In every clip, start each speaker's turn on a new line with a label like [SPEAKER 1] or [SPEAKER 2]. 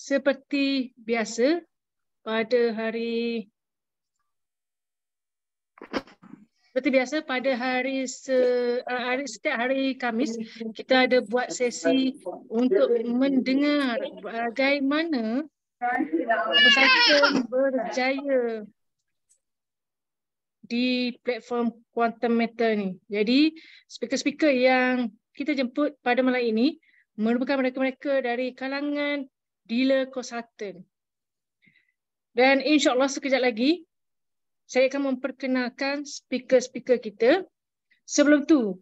[SPEAKER 1] seperti biasa pada setiap hari Khamis kita ada buat sesi untuk mendengar bagaimana pesantren berjaya di platform Quantum Matter ni. Jadi speaker-speaker yang kita jemput pada malam ini merupakan mereka-mereka dari kalangan dealer konsultan. Dan insya-Allah sekejap lagi saya akan memperkenalkan speaker-speaker kita. Sebelum tu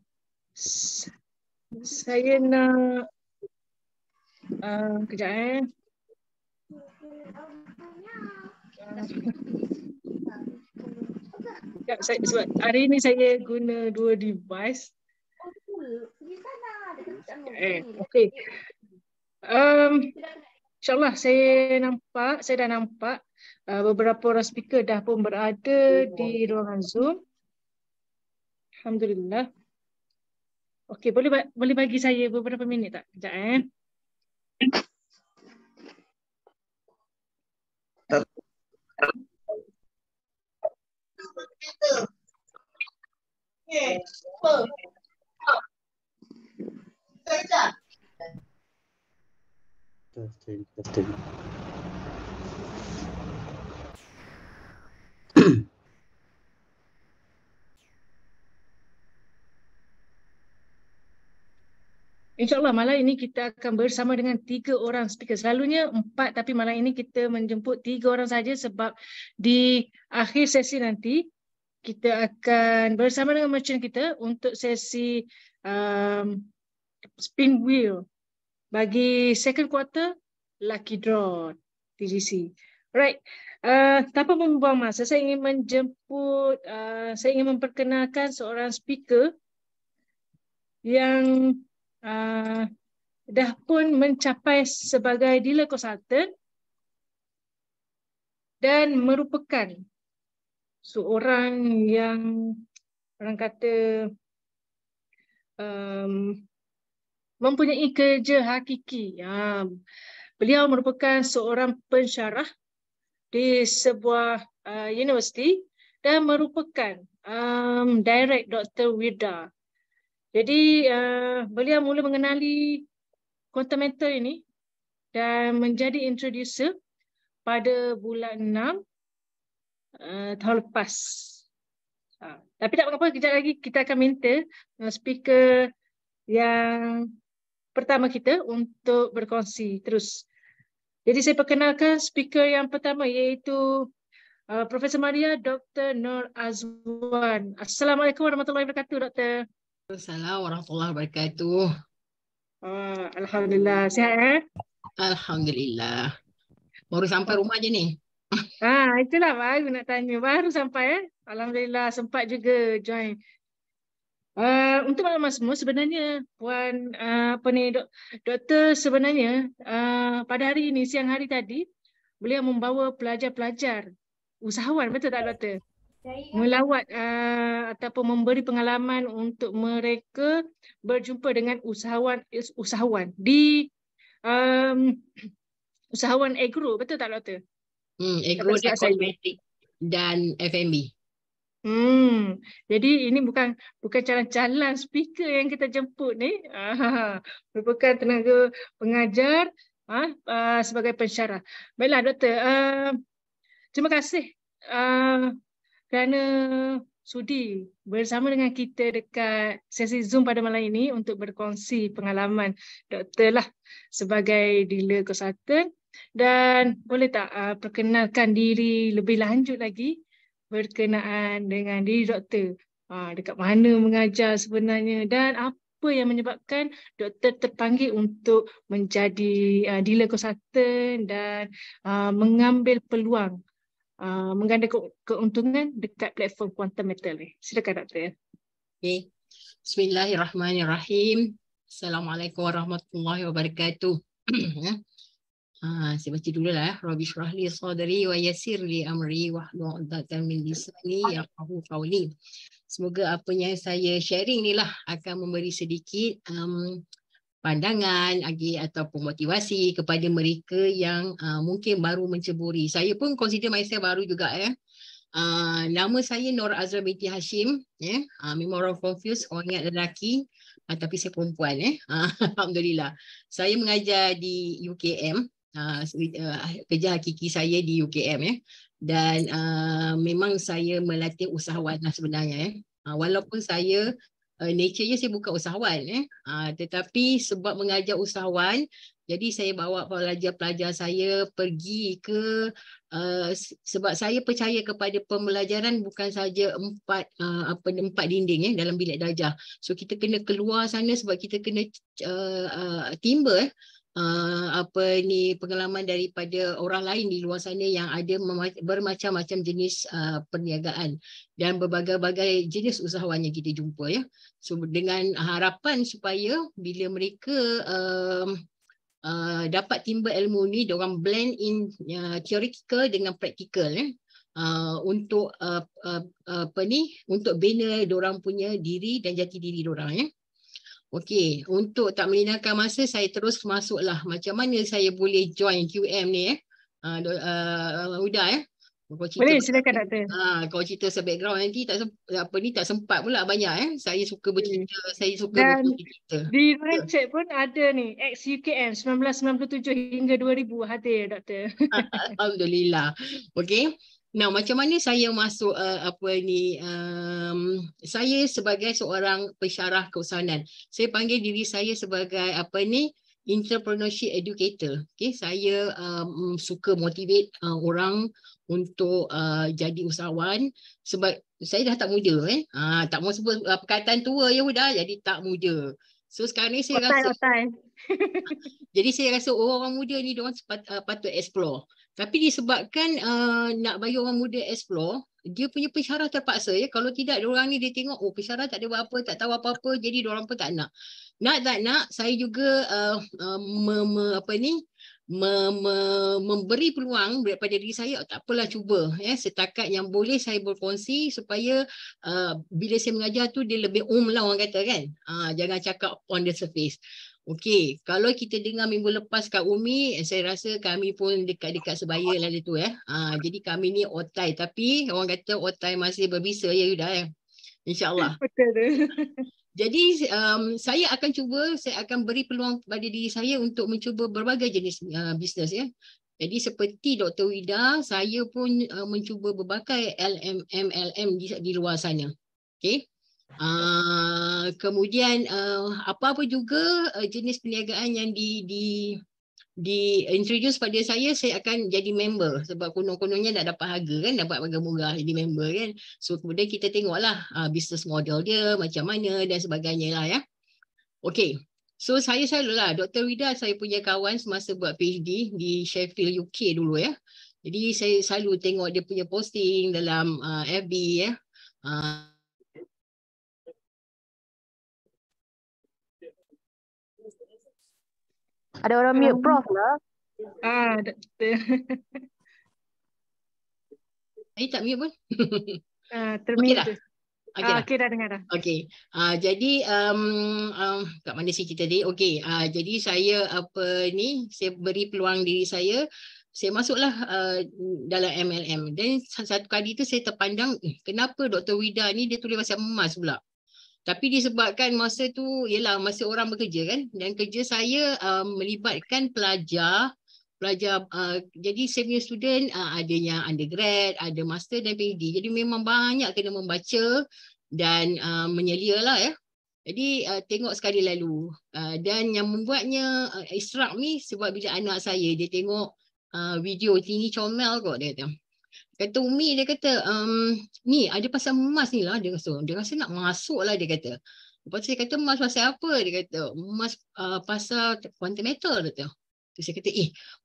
[SPEAKER 1] saya nak kejap sebab hari ni saya guna dua device. Okey. InsyaAllah saya dah nampak beberapa orang speaker dah pun berada di ruangan Zoom. Alhamdulillah. Okey, boleh bagi saya beberapa minit tak? Kejap InsyaAllah malam ini kita akan bersama dengan 3 orang speaker. Selalunya 4 tapi malam ini kita menjemput 3 orang saja sebab di akhir sesi nanti kita akan bersama dengan merchant kita untuk sesi spin wheel bagi second quarter lucky draw TGC. Right. Tanpa membuang masa, saya ingin memperkenalkan seorang speaker yang dah pun mencapai sebagai dealer konsultan dan merupakan seorang yang orang kata mempunyai kerja hakiki. Beliau merupakan seorang pensyarah di sebuah universiti dan merupakan direct Dr. Wirda. Jadi beliau mula mengenali Quantum Matter ini dan menjadi introducer pada bulan 6 tahun lepas. Tapi tak apa-apa, kejap lagi kita akan minta speaker yang pertama kita untuk berkongsi terus. Jadi saya perkenalkan speaker yang pertama iaitu Profesor Maria Dr. Nur Azwan. Assalamualaikum warahmatullahi wabarakatuh, Doktor.
[SPEAKER 2] Assalamualaikum warahmatullahi wabarakatuh.
[SPEAKER 1] Alhamdulillah. Sihat
[SPEAKER 2] Alhamdulillah. Baru sampai rumah je ni.
[SPEAKER 1] Itulah baru nak tanya. Baru sampai Alhamdulillah sempat juga join. Untuk maklumat semua sebenarnya Puan Doktor sebenarnya pada hari ini, siang hari tadi, beliau membawa pelajar-pelajar usahawan, betul tak Doktor? Melawat ataupun memberi pengalaman untuk mereka berjumpa dengan usahawan di usahawan agro, betul tak Doktor?
[SPEAKER 2] Agro dan kosmetik dan F&B.
[SPEAKER 1] Jadi ini bukan calon-calon speaker yang kita jemput ni. Merupakan tenaga pengajar sebagai pensyarah. Baiklah Doktor, terima kasih kerana sudi bersama dengan kita dekat sesi Zoom pada malam ini untuk berkongsi pengalaman Doktor lah sebagai dealer konsultan. Dan boleh tak perkenalkan diri lebih lanjut lagi berkenaan dengan diri Doktor? Dekat mana mengajar sebenarnya dan apa yang menyebabkan Doktor terpanggil untuk menjadi dealer konsultan dan mengambil peluang mengganda keuntungan dekat platform Quantum Matter ni. Silakan Doktor.
[SPEAKER 2] Okay. Bismillahirrahmanirrahim. Assalamualaikum warahmatullahi wabarakatuh. Saya baca dulu lah. Rabbi shrah li sadri wa yassir li amri wahlul 'uqdatam min lisani yafqahu qawli. Semoga apa yang saya sharing ni lah akan memberi sedikit pandangan ataupun motivasi kepada mereka yang mungkin baru menceburi. Saya pun consider myself baru juga ya. Nama saya Nur Azra binti Hashim. Memang orang confused, orang ingat lelaki. Tapi saya perempuan. Alhamdulillah. Saya mengajar di UKM. Kerja hakiki saya di UKM ya. Dan memang saya melatih usahawan lah sebenarnya. Walaupun saya nature-nya saya bukan usahawan tetapi sebab mengajar usahawan, jadi saya bawa pelajar-pelajar saya pergi ke sebab saya percaya kepada pembelajaran bukan saja empat dinding dalam bilik darjah. So kita kena keluar sana sebab kita kena timba pengalaman daripada orang lain di luar sana yang ada bermacam-macam jenis perniagaan dan berbagai-bagai jenis usahawan yang kita jumpa ya. So dengan harapan supaya bila mereka dapat timba ilmu ni, diorang blend in theoretical dengan practical untuk untuk bina diorang punya diri dan jati diri diorang ya. Okey, untuk tak melindangkan masa, saya terus masuklah macam mana saya boleh join QM ni Huda
[SPEAKER 1] Boleh, silakan Doktor.
[SPEAKER 2] Kau cerita background nanti tak sempat pula banyak saya suka bercerita, saya suka
[SPEAKER 1] Dan
[SPEAKER 2] bercerita.
[SPEAKER 1] di Rancid pun ada ni, ex-UKM 1997 hingga 2000 hadir Doktor.
[SPEAKER 2] Alhamdulillah. Okey. Nah, macam mana saya masuk saya sebagai seorang pensyarah keusahanan. Saya panggil diri saya sebagai entrepreneurship educator. Okey, saya suka motivate orang untuk jadi usahawan sebab saya dah tak muda tak mau sebut perkataan tua ya Huda, jadi tak muda. So sekarang ni saya rasa jadi saya rasa orang muda ni diorang patut explore. Tapi disebabkan nak bagi orang muda explore, dia punya pensyarah terpaksa ya. Kalau tidak diorang ni dia tengok pensyarah tak ada apa-apa, tak tahu apa-apa, jadi diorang pun tak nak. Nak tak nak, saya juga memberi peluang daripada diri saya, tak apalah cuba setakat yang boleh saya berkongsi supaya bila saya mengajar tu dia lebih lah orang kata kan. Jangan cakap on the surface. Okey, kalau kita dengar minggu lepas kat Umi, saya rasa kami pun dekat-dekat sebaya lah tu jadi kami ni otai, tapi orang kata otai masih berbisa ya Yuda InsyaAllah.
[SPEAKER 1] Betul.
[SPEAKER 2] Jadi saya akan beri peluang kepada diri saya untuk mencuba berbagai jenis bisnes ya. Jadi seperti Dr. Wida, saya pun mencuba berbagai LLM di luar sana. Okey. Kemudian apa-apa juga jenis perniagaan yang introduce pada saya akan jadi member sebab konon-kononnya nak dapat harga kan, dapat harga murah jadi member kan. So kemudian kita tengoklah business model dia macam mana dan sebagainya lah ya. Okey. So saya selalulah Dr. Wida, saya punya kawan semasa buat PhD di Sheffield UK dulu ya. Jadi saya selalu tengok dia punya posting dalam FB ya.
[SPEAKER 3] Ada orang mute Prof lah.
[SPEAKER 1] Doktor.
[SPEAKER 2] Saya tak mute pun.
[SPEAKER 1] Termute.
[SPEAKER 2] Okay
[SPEAKER 1] Okey dah dengar dah.
[SPEAKER 2] Okey. Jadi kat mana sih kita tadi? Okey. Jadi saya saya beri peluang diri saya. Saya masuklah dalam MLM. Dan satu kali tu saya terpandang, kenapa Dr. Wida ni dia tulis pasal emas pula. Tapi disebabkan masa tu ialah masa orang bekerja kan, dan kerja saya melibatkan pelajar jadi saya punya student ada yang undergrad, ada master dan PhD. Jadi memang banyak kena membaca dan menyelia lah ya. Jadi tengok sekali lalu dan yang membuatnya Israk ni sebab bila anak saya dia tengok video Tini Comel kot, dia kata Umi, dia kata ni ada pasal emas ni lah, dia rasa nak masuk lah dia kata. Lepas tu saya kata emas pasal apa, dia kata emas pasal quantum metal dia kata. Tu saya kata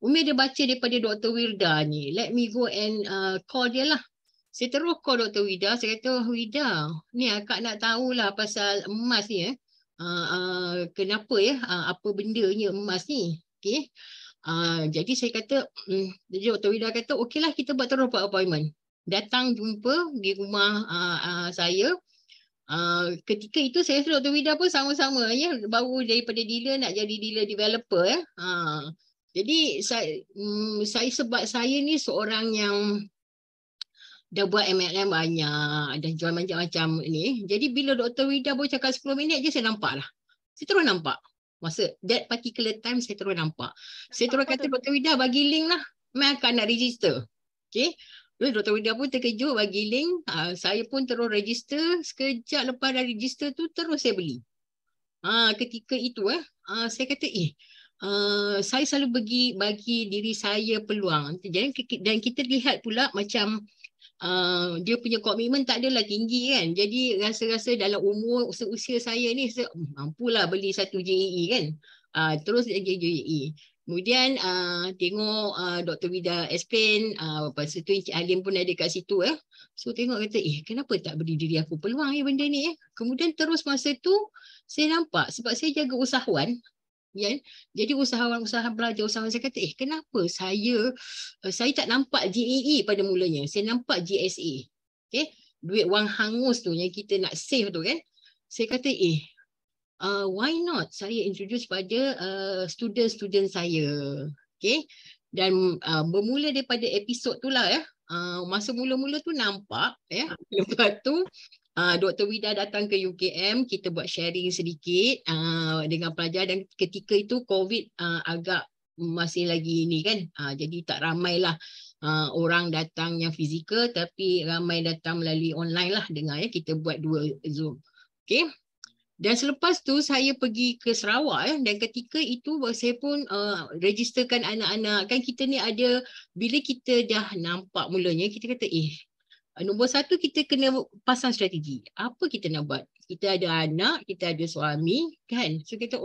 [SPEAKER 2] Umi ada baca daripada Dr. Wirda ni, let me go and call dia lah. Saya terus call Dr. Wida, saya kata Wida ni akak nak tahulah pasal emas ni kenapa apa bendanya emas ni. Okay. Jadi saya kata, Dr. Wida kata, okeylah kita buat terus appointment. Datang jumpa di rumah saya. Ketika itu saya rasa Dr. Vida pun sama-sama ya, baru daripada dealer nak jadi dealer developer ya. Jadi saya sebab saya ni seorang yang dah buat MLM banyak dan jual macam-macam ni. Jadi bila Dr. Vida baru cakap 10 minit je saya nampak lah. Saya terus nampak. Masa that particular time saya terus nampak. Saya terus kata Dr. Vida bagi link lah. Mai akan nak register. Okay. Dr. Vida pun terkejut bagi link. Saya pun terus register. Sekejap lepas dah register tu terus saya beli. Ketika itu saya kata saya selalu bagi diri saya peluang. Dan kita lihat pula macam dia punya komitmen tak adalah tinggi kan. Jadi rasa-rasa dalam umur usia saya ni mampulah beli satu JAE kan. Terus dia JAE. Kemudian tengok Dr. Vida explain, lepas tu Encik Halim pun ada kat situ. So tengok kata, kenapa tak beri diri aku peluang benda ni. Kemudian terus masa tu saya nampak sebab saya jaga usahawan. Ya, jadi usahawan belajar usahawan saya kata, kenapa saya tak nampak JAE pada mulanya. Saya nampak GSA. Okay? Duit wang hangus tu yang kita nak save tu kan. Saya kata, why not saya introduce pada student-student saya. Okay? Dan bermula daripada episod tu lah ya. Masa mula-mula tu nampak ya. Lepas tu Dr. Vida datang ke UKM, kita buat sharing sedikit dengan pelajar dan ketika itu COVID agak masih lagi ni kan. Jadi tak ramailah orang datang yang fizikal tapi ramai datang melalui online lah dengar ya. Kita buat 2 Zoom. Okay. Dan selepas tu saya pergi ke Sarawak dan ketika itu saya pun registerkan anak-anak. Kan kita ni ada, bila kita dah nampak mulanya kita kata nombor 1 kita kena pasang strategi. Apa kita nak buat? Kita ada anak, kita ada suami kan. So kita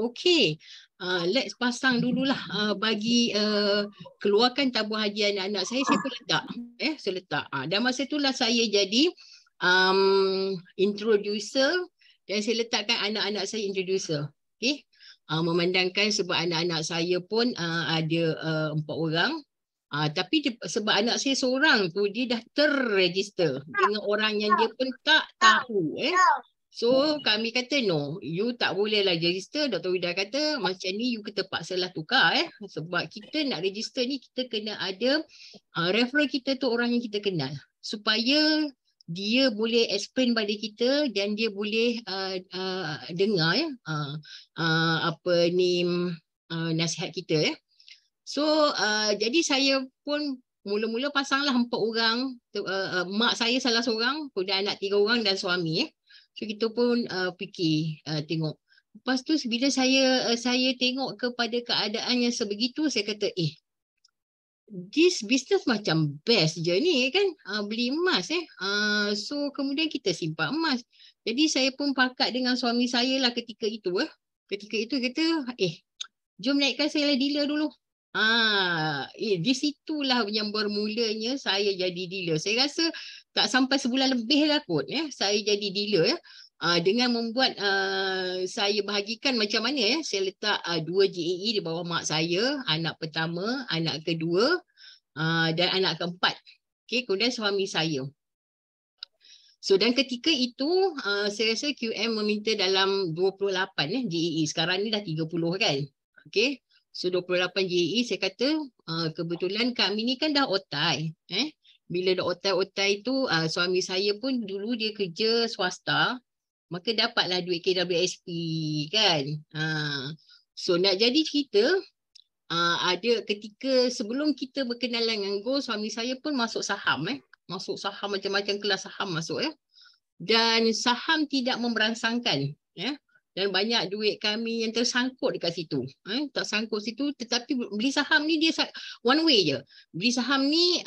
[SPEAKER 2] let's pasang dululah bagi keluarkan tabung haji anak-anak saya pun letak. Saya letak. Dan masa itulah saya jadi introducer. Dan saya letakkan anak-anak saya introducer. Okay. Memandangkan sebab anak-anak saya pun ada 4 orang. Tapi sebab anak saya seorang tu, dia dah terregister dengan orang yang dia pun tak tahu. So kami kata no, you tak boleh lah register. Dr. Vida kata macam ni you terpaksalah tukar. Sebab kita nak register ni kita kena ada referral kita tu orang yang kita kenal. Supaya dia boleh explain pada kita dan dia boleh dengar nasihat kita. So jadi saya pun mula-mula pasanglah 4 orang. Mak saya salah seorang, kemudian anak 3 orang dan suami. So kita pun fikir tengok. Lepas tu bila saya tengok kepada keadaan yang sebegitu, saya kata this business macam best je ni kan, beli emas so kemudian kita simpan emas. Jadi saya pun pakat dengan suami saya lah ketika itu kata jom naikkan saya lah dealer dulu. Di situlah yang bermulanya saya jadi dealer. Saya rasa tak sampai sebulan lebih lah kot saya jadi dealer dengan membuat saya bahagikan macam mana saya letak 2 JAE di bawah mak saya, anak pertama, anak kedua dan anak keempat. Okay, kemudian suami saya. So dan ketika itu saya rasa QM meminta dalam 28 JAE. Sekarang ni dah 30 kan. Okay. So 28 JAE saya kata kebetulan kami ni kan dah otai. Bila dah otai-otai tu suami saya pun dulu dia kerja swasta. Maka dapatlah duit KWSP kan. So nak jadi cerita, ada ketika sebelum kita berkenalan dengan Go, suami saya pun masuk saham. Masuk saham macam-macam kelas saham masuk. Dan saham tidak memberansangkan. Dan banyak duit kami yang tersangkut dekat situ. Tak sangkut situ, tetapi beli saham ni dia one way je. Beli saham ni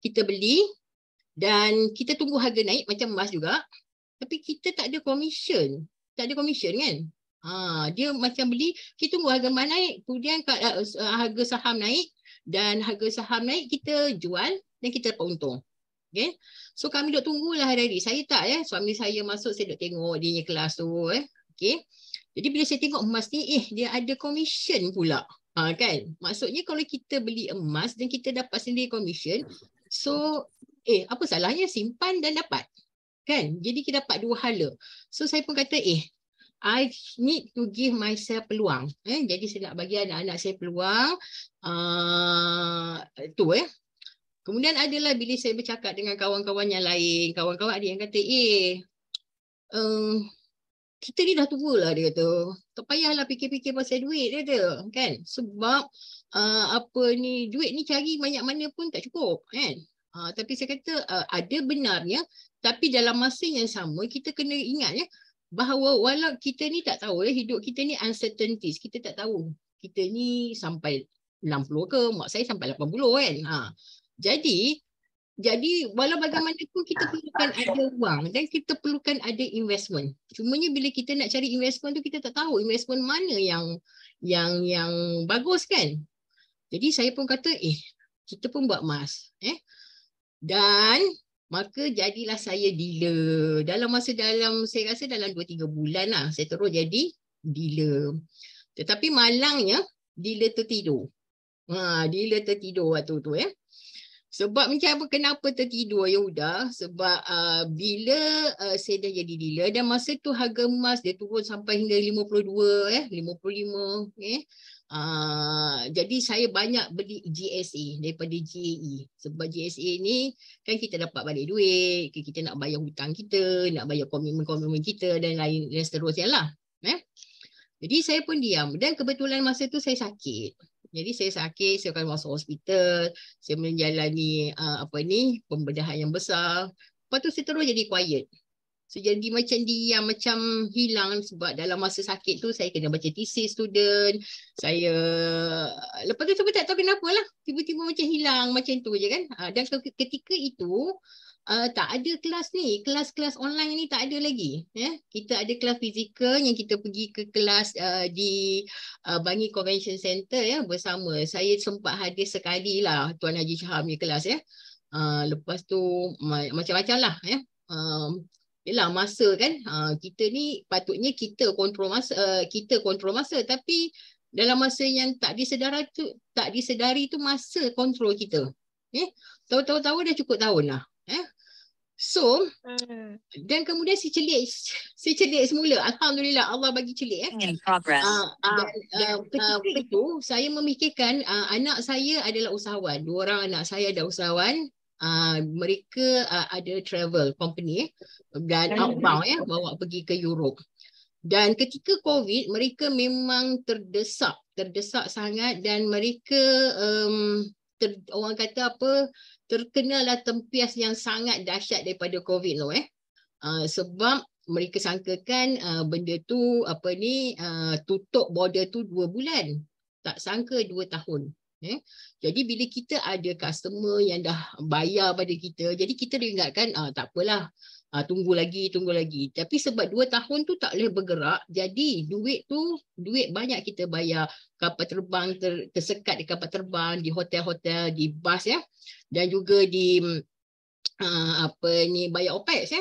[SPEAKER 2] kita beli dan kita tunggu harga naik macam emas juga. Tapi kita tak ada commission. Tak ada commission kan. Dia macam beli, kita tunggu harga emas naik. Kemudian harga saham naik. Dan harga saham naik, kita jual dan kita dapat untung. Okay. So kami duk tunggulah hari-hari. Saya tak suami saya masuk, saya duk tengok dia punya kelas tu. Okay. Jadi bila saya tengok emas ni, dia ada commission pula. Kan. Maksudnya kalau kita beli emas dan kita dapat sendiri commission. So, apa salahnya simpan dan dapat. Kan? Jadi kita dapat dua hala. So saya pun kata I need to give myself peluang. Jadi saya nak bagi anak-anak saya peluang. Tu Kemudian adalah bila saya bercakap dengan kawan-kawan yang lain, kawan-kawan ada yang kata, kita ni dah tua lah, dia kata. Tak payahlah fikir-fikir pasal duit, dia kata. Kan? Sebab duit ni cari banyak mana pun tak cukup. Kan? Tapi saya kata ada benarnya, tapi dalam masa yang sama kita kena ingat bahawa walau kita ni tak tahu hidup kita ni uncertainties, kita tak tahu kita ni sampai 60 ke, mak saya sampai 80 kan. Jadi walau bagaimanapun kita perlukan ada wang dan kita perlukan ada investment. Cumanya bila kita nak cari investment tu kita tak tahu investment mana yang bagus kan. Jadi saya pun kata kita pun buat emas. Dan maka jadilah saya dealer. Saya rasa dalam 2-3 bulan lah saya terus jadi dealer. Tetapi malangnya dealer tertidur. Dealer tertidur waktu tu Sebab kenapa tertidur Yehuda? Sebab bila saya dah jadi dealer dan masa tu harga emas dia turun sampai hingga 52, 55. Jadi saya banyak beli GSA daripada GAE. Sebab GSA ni kan kita dapat balik duit, kita nak bayar hutang kita, nak bayar komitmen-komitmen kita dan lain seterusnya lah. Jadi saya pun diam dan kebetulan masa tu saya sakit. Jadi saya sakit, saya akan masuk hospital, saya menjalani pembedahan yang besar. Lepas tu saya terus jadi quiet. So, jadi macam diam, macam hilang sebab dalam masa sakit tu saya kena baca thesis student. Lepas tu saya tak tahu kenapa lah. Tiba-tiba macam hilang, macam tu je kan. Dan ketika itu, tak ada kelas ni. Kelas-kelas online ni tak ada lagi. Kita ada kelas fizikal yang kita pergi ke kelas di Bangi Convention Center bersama. Saya sempat hadir sekali lah Tuan Haji Syaham ni kelas lepas tu macam-macam lah Yelah masa kan kita ni patutnya kita kontrol masa tapi dalam masa yang tak disedari tu masa kontrol kita. Tahu-tahu dah cukup tahun lah. So dan kemudian si celik semula. Alhamdulillah Allah bagi celik ketika itu saya memikirkan anak saya adalah usahawan. 2 orang anak saya adalah usahawan. Mereka ada travel company dan outbound bawa pergi ke Europe. Dan ketika COVID mereka memang terdesak sangat dan mereka orang kata terkenalah tempias yang sangat dahsyat daripada COVID tu sebab mereka sangkakan benda tu tutup border tu 2 bulan, tak sangka 2 tahun. Jadi bila kita ada customer yang dah bayar pada kita, jadi kita diingatkan tak apalah, tunggu lagi. Tapi sebab 2 tahun tu tak boleh bergerak, jadi duit banyak kita bayar kapal terbang, tersekat di kapal terbang, di hotel-hotel, di bas dan juga di bayar OPEX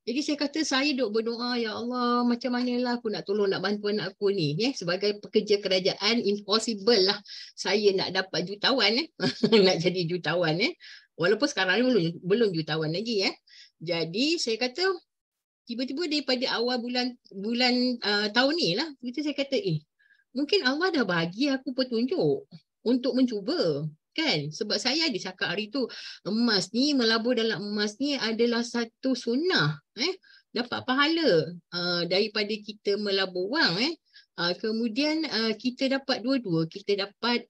[SPEAKER 2] Jadi saya kata saya duk berdoa, ya Allah macam manalah aku nak tolong, nak bantu anak aku ni sebagai pekerja kerajaan impossible lah saya nak dapat jutawan nak jadi jutawan walaupun sekarang ni belum jutawan lagi Jadi saya kata tiba-tiba daripada awal bulan tahun ni lah saya kata mungkin Allah dah bagi aku petunjuk untuk mencuba. Kan? Sebab saya ada cakap hari tu, melabur dalam emas ni adalah satu sunnah. Dapat pahala daripada kita melabur wang. Kemudian kita dapat dua-dua. Kita dapat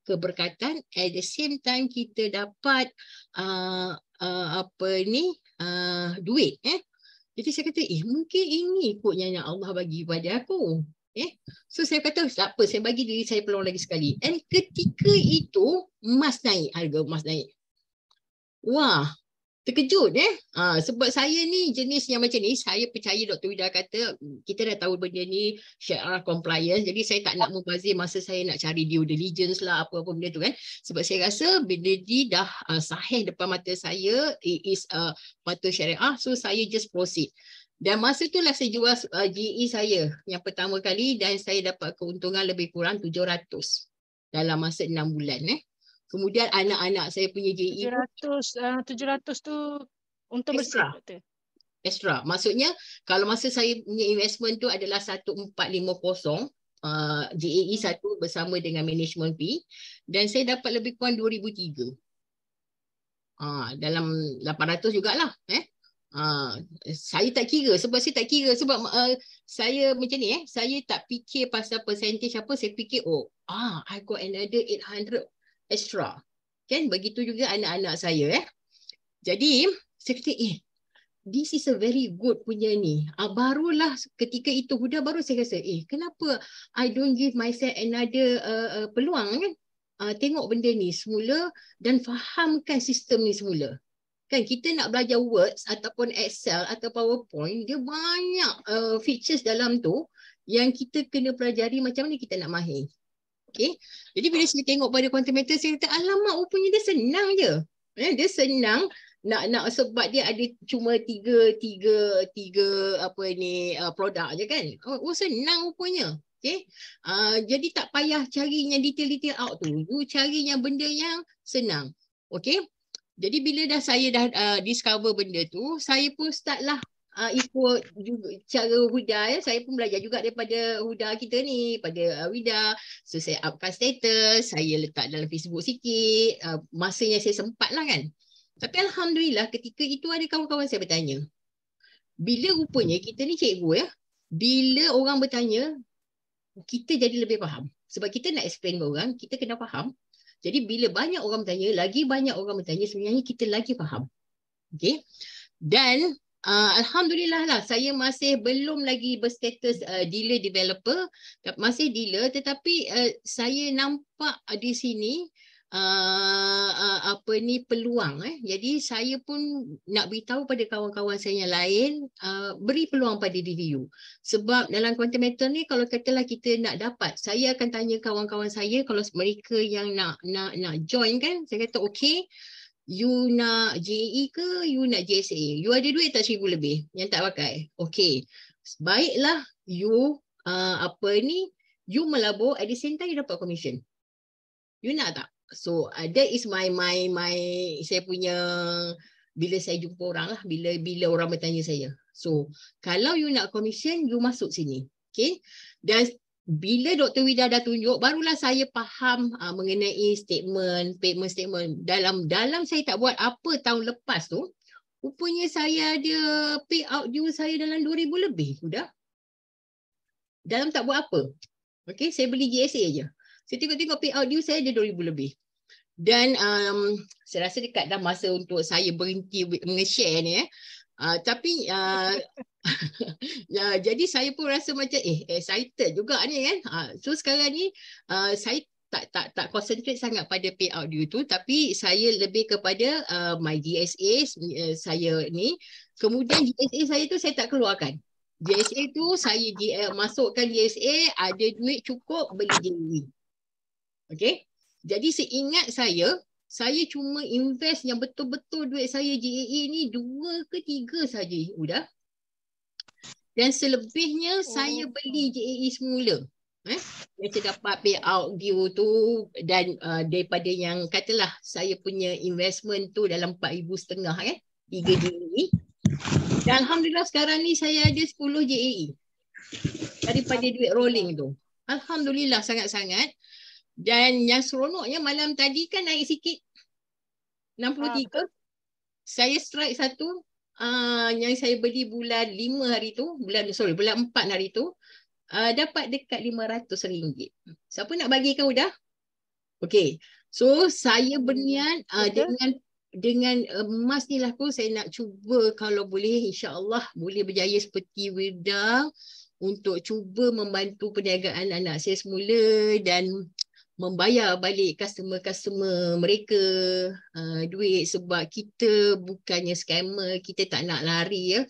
[SPEAKER 2] keberkatan, at the same time kita dapat duit. Jadi saya kata, mungkin ini ikutnya yang Allah bagi pada aku. So saya kata tak apa, saya bagi diri saya peluang lagi sekali. And ketika itu harga emas naik. Wah, terkejut sebab saya ni jenis yang macam ni. Saya percaya Dr. Wida kata kita dah tahu benda ni syariah compliance, jadi saya tak nak mubazir masa saya nak cari due diligence lah apa-apa benda tu kan. Sebab saya rasa benda ni dah sahih depan mata saya, it is patut syariah, so saya just proceed. Dan masa itulah saya jual GE saya yang pertama kali dan saya dapat keuntungan lebih kurang 700 dalam masa 6 bulan. Kemudian anak-anak saya punya GE
[SPEAKER 1] 700 tu untung bersih.
[SPEAKER 2] extra. Maksudnya kalau masa saya punya investment tu adalah 1450 JAE satu bersama dengan management fee, dan saya dapat lebih kurang 2003. Dalam 800 jugalah. Saya tak kira, sebab saya tak kira sebab saya macam ni saya tak fikir pasal percentage apa, saya fikir I got another 800 extra. Kan begitu juga anak-anak saya Jadi saya kata this is a very good punya ni. Barulah ketika itu Huda baru saya rasa kenapa I don't give myself another peluang kan. Tengok benda ni semula dan fahamkan sistem ni semula. Kan kita nak belajar Words ataupun Excel atau PowerPoint, dia banyak features dalam tu yang kita kena pelajari macam mana kita nak mahir. Okay. Jadi bila saya tengok pada quantum meter, saya kata alamak rupanya dia senang je. Dia senang nak sebab dia ada cuma tiga produk je kan. Senang rupanya. Okay. Jadi tak payah cari yang detail-detail out tu. You cari yang benda yang senang. Okay. Jadi bila saya dah discover benda tu, saya pun start lah ikut juga cara Huda. Saya pun belajar juga daripada Huda kita ni, pada Wida. So saya upkan status, saya letak dalam Facebook sikit, masanya saya sempat lah kan. Tapi Alhamdulillah ketika itu ada kawan-kawan saya bertanya. Bila rupanya kita ni cikgu bila orang bertanya, kita jadi lebih faham. Sebab kita nak explain kepada orang, kita kena faham. Jadi bila banyak orang bertanya, lagi banyak orang bertanya, sebenarnya kita lagi faham. Okay. Dan Alhamdulillah lah, saya masih belum lagi berstatus dealer developer, masih dealer, tetapi saya nampak di sini peluang. Jadi saya pun nak beritahu pada kawan-kawan saya yang lain, beri peluang pada diri you. Sebab dalam quantum meter ni, kalau katalah kita nak dapat, saya akan tanya kawan-kawan saya, kalau mereka yang nak join kan, saya kata okay, you nak JE ke, you nak JSA? You ada duit tak 1,000 lebih yang tak pakai? Okay, baiklah you you melabur, at the same time you dapat commission. You nak tak? So that is my saya punya, bila saya jumpa orang lah, bila orang bertanya saya. So kalau you nak commission, you masuk sini. Okay. Dan bila Dr. Wida dah tunjuk, barulah saya faham mengenai payment statement. Dalam saya tak buat apa tahun lepas tu, rupanya saya ada payout due saya dalam 2,000 lebih. Sudah. Dalam tak buat apa. Okay, saya beli GSA je. Saya tengok payout due saya ada 2,000 lebih. Dan saya rasa dekat dah masa untuk saya berhenti menge-share ni. Tapi jadi saya pun rasa macam excited juga ni kan. So sekarang ni saya tak concentrate sangat pada payout due tu, tapi saya lebih kepada my GSA saya ni. Kemudian GSA saya tu saya tak keluarkan. GSA tu saya masukkan GSA, ada duit cukup beli JE. Okay. Jadi seingat saya cuma invest yang betul-betul duit saya JAE ni 2 ke 3 saja udah. Dan selebihnya saya beli JAE semula. Saya dapat payout due tu, dan daripada yang katalah saya punya investment tu dalam 4,500 3 JAE. Dan Alhamdulillah sekarang ni saya ada 10 JAE daripada duit rolling tu. Alhamdulillah sangat-sangat. Dan yang seronoknya malam tadi kan naik sikit 63. Saya strike satu yang saya beli bulan 5 hari tu, bulan 4 hari tu, dapat dekat RM500. Siapa nak bagikan udah? Okey. So saya berniat dengan emas ni lah pun saya nak cuba kalau boleh, insya-Allah boleh berjaya seperti Wida untuk cuba membantu perniagaan anak saya semula dan membayar balik customer mereka duit, sebab kita bukannya scammer, kita tak nak lari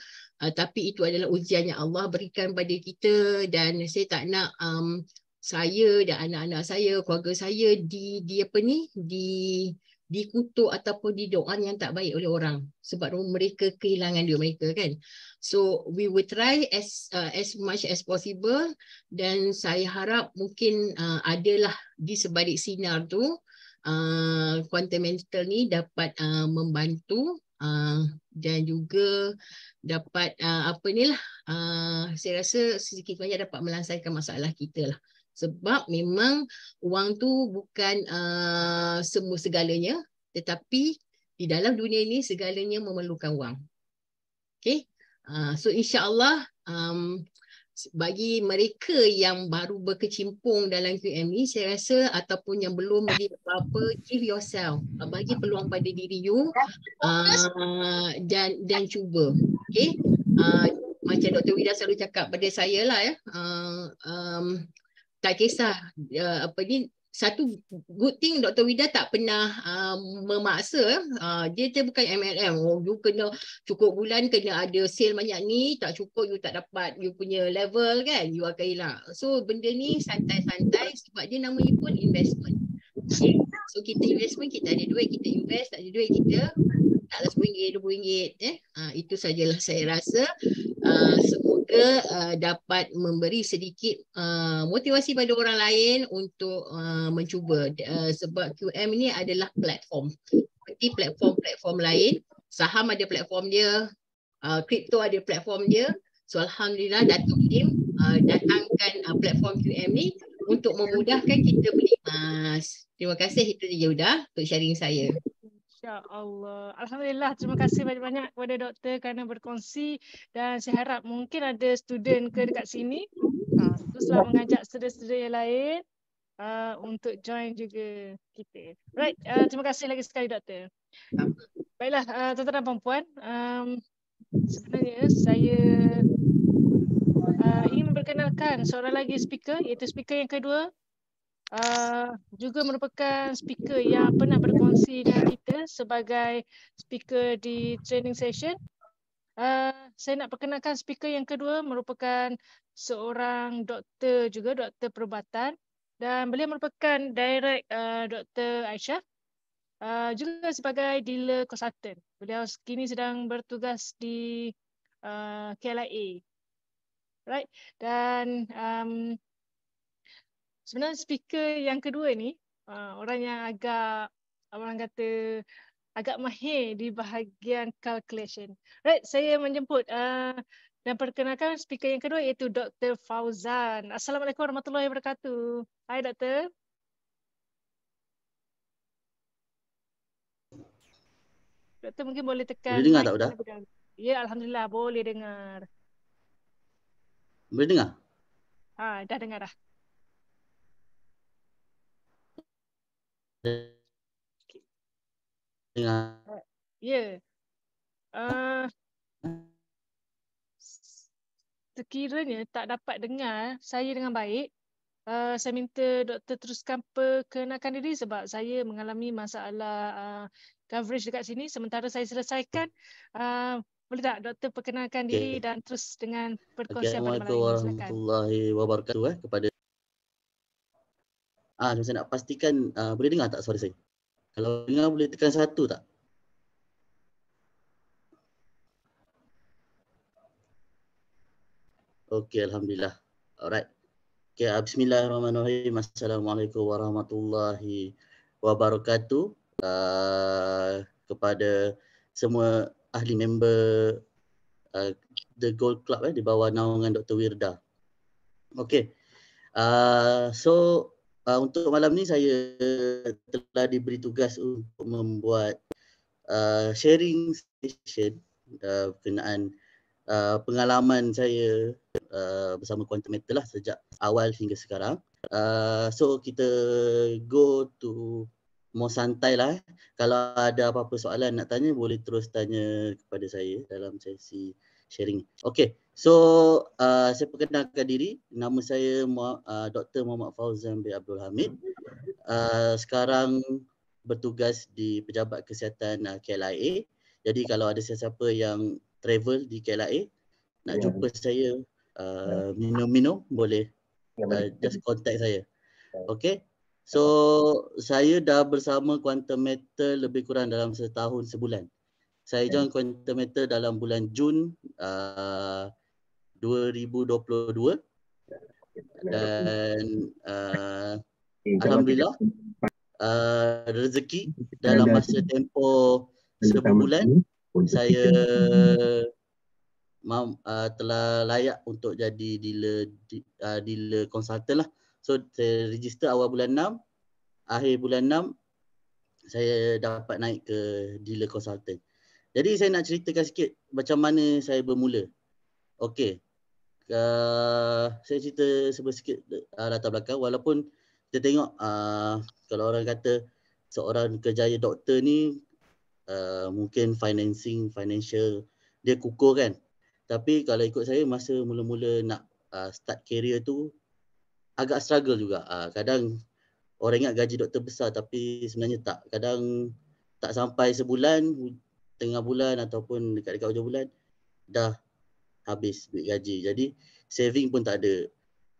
[SPEAKER 2] tapi itu adalah ujian yang Allah berikan pada kita, dan saya tak nak saya dan anak-anak saya, keluarga saya dikutuk ataupun didoa yang tak baik oleh orang sebab mereka kehilangan duit mereka kan. So we will try as much as possible, dan saya harap mungkin adalah di sebalik sinar tu quantum mental ni dapat membantu dan juga dapat apa ni lah, saya rasa sedikit banyak dapat melantaikan masalah kita lah. Sebab memang wang tu bukan semua segalanya, tetapi di dalam dunia ini segalanya memerlukan wang. Okay, so insyaAllah bagi mereka yang baru berkecimpung dalam QM ni, saya rasa, ataupun yang belum lagi apa-apa, give yourself, bagi peluang pada diri you, dan cuba. Okay, macam Dr. Wida selalu cakap pada saya lah ya, tak kisah apa ni, satu good thing Dr. Wida tak pernah memaksa. Dia bukan MLM. Oh, you kena cukup bulan kena ada sale banyak ni, tak cukup you tak dapat you punya level kan, you akan hilang. So benda ni santai-santai sebab dia namanya pun investment. Okay. So kita investment, kita ada duit, kita invest, tak ada duit kita taklah RM10, RM20. Itu sajalah saya rasa. Semoga dapat memberi sedikit motivasi pada orang lain untuk mencuba. Sebab QM ini adalah platform. Seperti platform-platform lain. Saham ada platform dia. Kripto ada platform dia. So Alhamdulillah Datuk Tim datangkan platform QM ni untuk memudahkan kita beli emas. Terima kasih, itu je Uda untuk sharing saya.
[SPEAKER 1] InsyaAllah. Alhamdulillah. Terima kasih banyak-banyak kepada doktor kerana berkongsi, dan saya harap mungkin ada student ke dekat sini. Teruslah mengajak student-student yang lain untuk join juga kita. Right. Terima kasih lagi sekali doktor. Baiklah tuan-tuan dan puan-puan. Sebenarnya saya ingin memperkenalkan seorang lagi speaker, iaitu speaker yang kedua. Juga merupakan speaker yang pernah berkongsi dengan kita sebagai speaker di training session. Saya nak perkenalkan speaker yang kedua, merupakan seorang doktor juga, doktor perubatan, dan beliau merupakan direct Dr. Aisyah, juga sebagai dealer consultant. Beliau kini sedang bertugas di KLIA. Right. Dan sebenarnya speaker yang kedua ni orang yang agak, orang kata, agak mahir di bahagian calculation. Right, saya menjemput dan perkenalkan speaker yang kedua, iaitu Dr. Fauzan. Assalamualaikum warahmatullahi wabarakatuh. Hai doktor. Doktor mungkin boleh tekan.
[SPEAKER 4] Boleh dengar tak Uda?
[SPEAKER 1] Ya, alhamdulillah boleh dengar.
[SPEAKER 4] Boleh dengar?
[SPEAKER 1] Dah dengar dah.
[SPEAKER 4] Dengar.
[SPEAKER 1] Ya. Sekiranya tak dapat dengar saya dengan baik, saya minta doktor teruskan perkenalkan diri sebab saya mengalami masalah coverage dekat sini. Sementara saya selesaikan, boleh tak doktor perkenalkan diri dan terus dengan perkongsian pada malam ini.
[SPEAKER 4] Assalamualaikum warahmatullahi wabarakatuh kepada saya nak pastikan boleh dengar tak suara saya? Kalau dengar boleh tekan 1 tak? Okey, alhamdulillah. Alright. Okay, bismillahirrahmanirrahim. Assalamualaikum warahmatullahi wabarakatuh. Kepada semua ahli member The Gold Club di bawah naungan Dr. Wirda. Okey. Untuk malam ni saya telah diberi tugas untuk membuat sharing session berkenaan pengalaman saya bersama Quantum Metal lah sejak awal hingga sekarang. So kita go to more santai lah. Kalau ada apa-apa soalan nak tanya boleh terus tanya kepada saya dalam sesi sharing. Okay, so saya perkenalkan diri. Nama saya Dr. Muhammad Fauzan bin Abdul Hamid. Sekarang bertugas di Pejabat Kesihatan KLIA. Jadi kalau ada sesiapa yang travel di KLIA nak jumpa saya minum-minum boleh just contact saya. Okay. So saya dah bersama Quantum Metal lebih kurang dalam setahun sebulan. Saya join Quantum Metal dalam bulan Jun 2022 dan alhamdulillah rezeki dalam masa tempoh sebulan saya telah layak untuk jadi dealer consultant lah. So saya register awal bulan 6, akhir bulan 6 saya dapat naik ke dealer consultant. Jadi saya nak ceritakan sikit macam mana saya bermula. Okey. Saya cerita sikit latar belakang, walaupun kita tengok kalau orang kata seorang kerjaya doktor ni mungkin financial dia kukuh kan. Tapi kalau ikut saya masa mula-mula nak start career tu agak struggle juga. Kadang orang ingat gaji doktor besar tapi sebenarnya tak. Kadang tak sampai sebulan, tengah bulan ataupun dekat-dekat hujung bulan dah habis duit gaji. Jadi saving pun tak ada.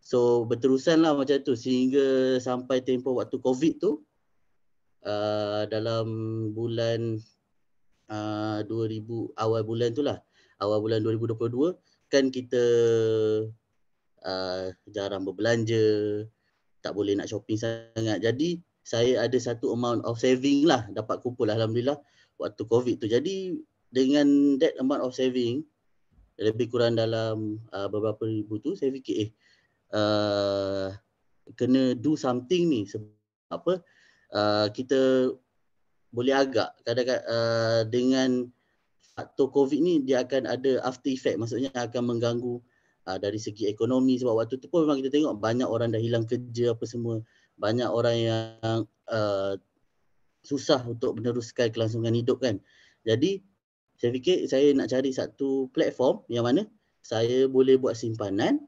[SPEAKER 4] So berterusanlah macam tu sehingga sampai tempoh waktu COVID tu dalam bulan 2000 awal bulan tu lah. Awal bulan 2022 kan kita jarang berbelanja, tak boleh nak shopping sangat. Jadi saya ada satu amount of saving lah dapat kumpul alhamdulillah waktu COVID tu. Jadi dengan that amount of saving lebih kurang dalam beberapa ribu tu, saya fikir kena do something ni. Sebab apa? Kita boleh agak kadang-kadang dengan faktor COVID ni dia akan ada after effect, maksudnya akan mengganggu dari segi ekonomi. Sebab waktu tu pun memang kita tengok banyak orang dah hilang kerja apa semua, banyak orang yang susah untuk meneruskan kelangsungan hidup kan. Jadi saya fikir saya nak cari satu platform yang mana saya boleh buat simpanan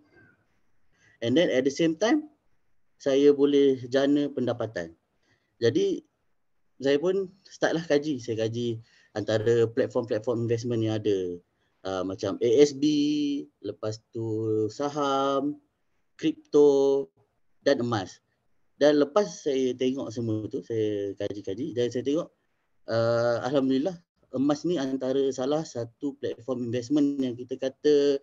[SPEAKER 4] and then at the same time saya boleh jana pendapatan. Jadi saya pun startlah kaji. Saya kaji antara platform-platform investment yang ada. Macam ASB, lepas tu saham, kripto dan emas. Dan lepas saya tengok semua tu, saya kaji-kaji dan saya tengok alhamdulillah emas ni antara salah satu platform investment yang kita kata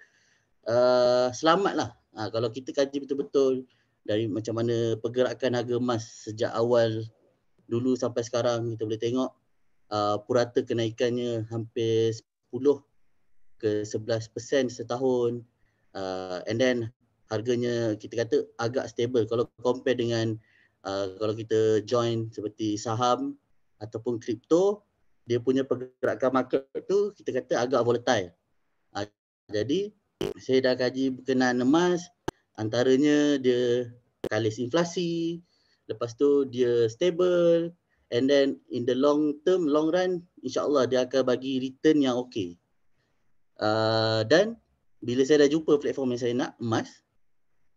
[SPEAKER 4] selamat lah. Kalau kita kaji betul-betul dari macam mana pergerakan harga emas sejak awal dulu sampai sekarang, kita boleh tengok purata kenaikannya hampir 10 ke 11% setahun. And then harganya kita kata agak stable. Kalau compare dengan kalau kita join seperti saham ataupun kripto, dia punya pergerakan market tu kita kata agak volatile. Jadi saya dah kaji berkenaan emas, antaranya dia kalis inflasi, lepas tu dia stable, and then in the long term, long run, insyaAllah dia akan bagi return yang okey. Dan bila saya dah jumpa platform yang saya nak, emas,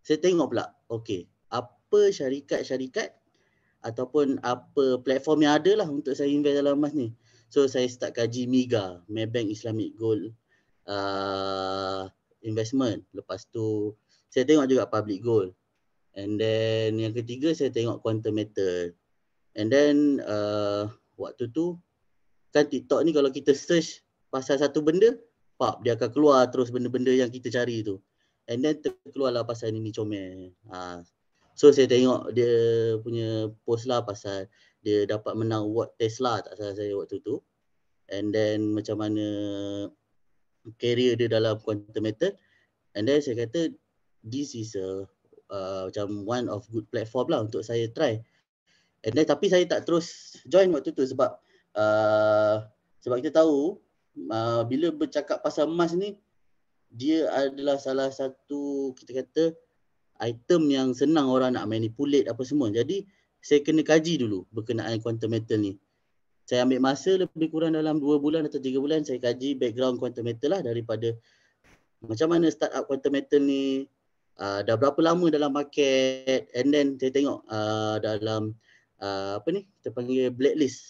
[SPEAKER 4] saya tengok pula, okey, apa syarikat-syarikat ataupun apa platform yang ada lah untuk saya invest dalam emas ni. So saya start kaji MIGA, Maybank Islamic Gold Investment. Lepas tu saya tengok juga Public Gold. And then yang ketiga saya tengok Quantum Metal. And then waktu tu kan TikTok ni kalau kita search pasal satu benda, dia akan keluar terus benda-benda yang kita cari tu. And then terkeluarlah pasal Nini Comel. So saya tengok dia punya post lah pasal dia dapat menang award Tesla tak salah saya waktu tu. And then macam mana career dia dalam Quantum Metal. And then saya kata this is macam one of good platform lah untuk saya try. And then tapi saya tak terus join waktu tu sebab kita tahu bila bercakap pasal emas ni, dia adalah salah satu kita kata item yang senang orang nak manipulate apa semua. Jadi saya kena kaji dulu berkenaan Quantum Metal ni. Saya ambil masa lebih kurang dalam 2 bulan atau 3 bulan saya kaji background Quantum Metal lah, daripada macam mana startup Quantum Metal ni, dah berapa lama dalam market, and then saya tengok dalam apa ni kita panggil blacklist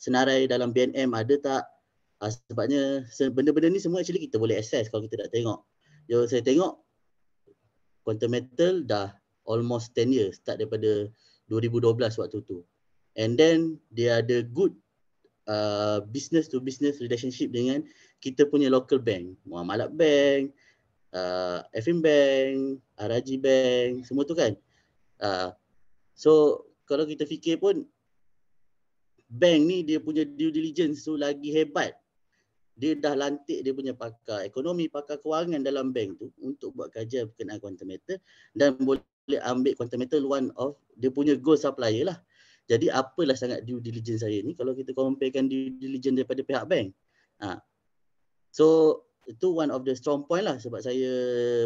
[SPEAKER 4] senarai dalam BNM ada tak. Sebabnya benda-benda ni semua actually kita boleh access kalau kita nak tengok. So saya tengok Quantum Metal dah almost 10 years, start daripada 2012 waktu tu. And then dia ada good business to business relationship dengan kita punya local bank, Muamalat Bank, Affinbank, Raji Bank, semua tu kan. So kalau kita fikir pun bank ni dia punya due diligence tu lagi hebat. Dia dah lantik dia punya pakar ekonomi, pakar kewangan dalam bank tu untuk buat kajian berkenaan quantum meter dan boleh ambil quantum meter one of dia punya gold supplier lah. Jadi apalah sangat due diligence saya ni kalau kita comparekan due diligence daripada pihak bank. So itu one of the strong point lah sebab saya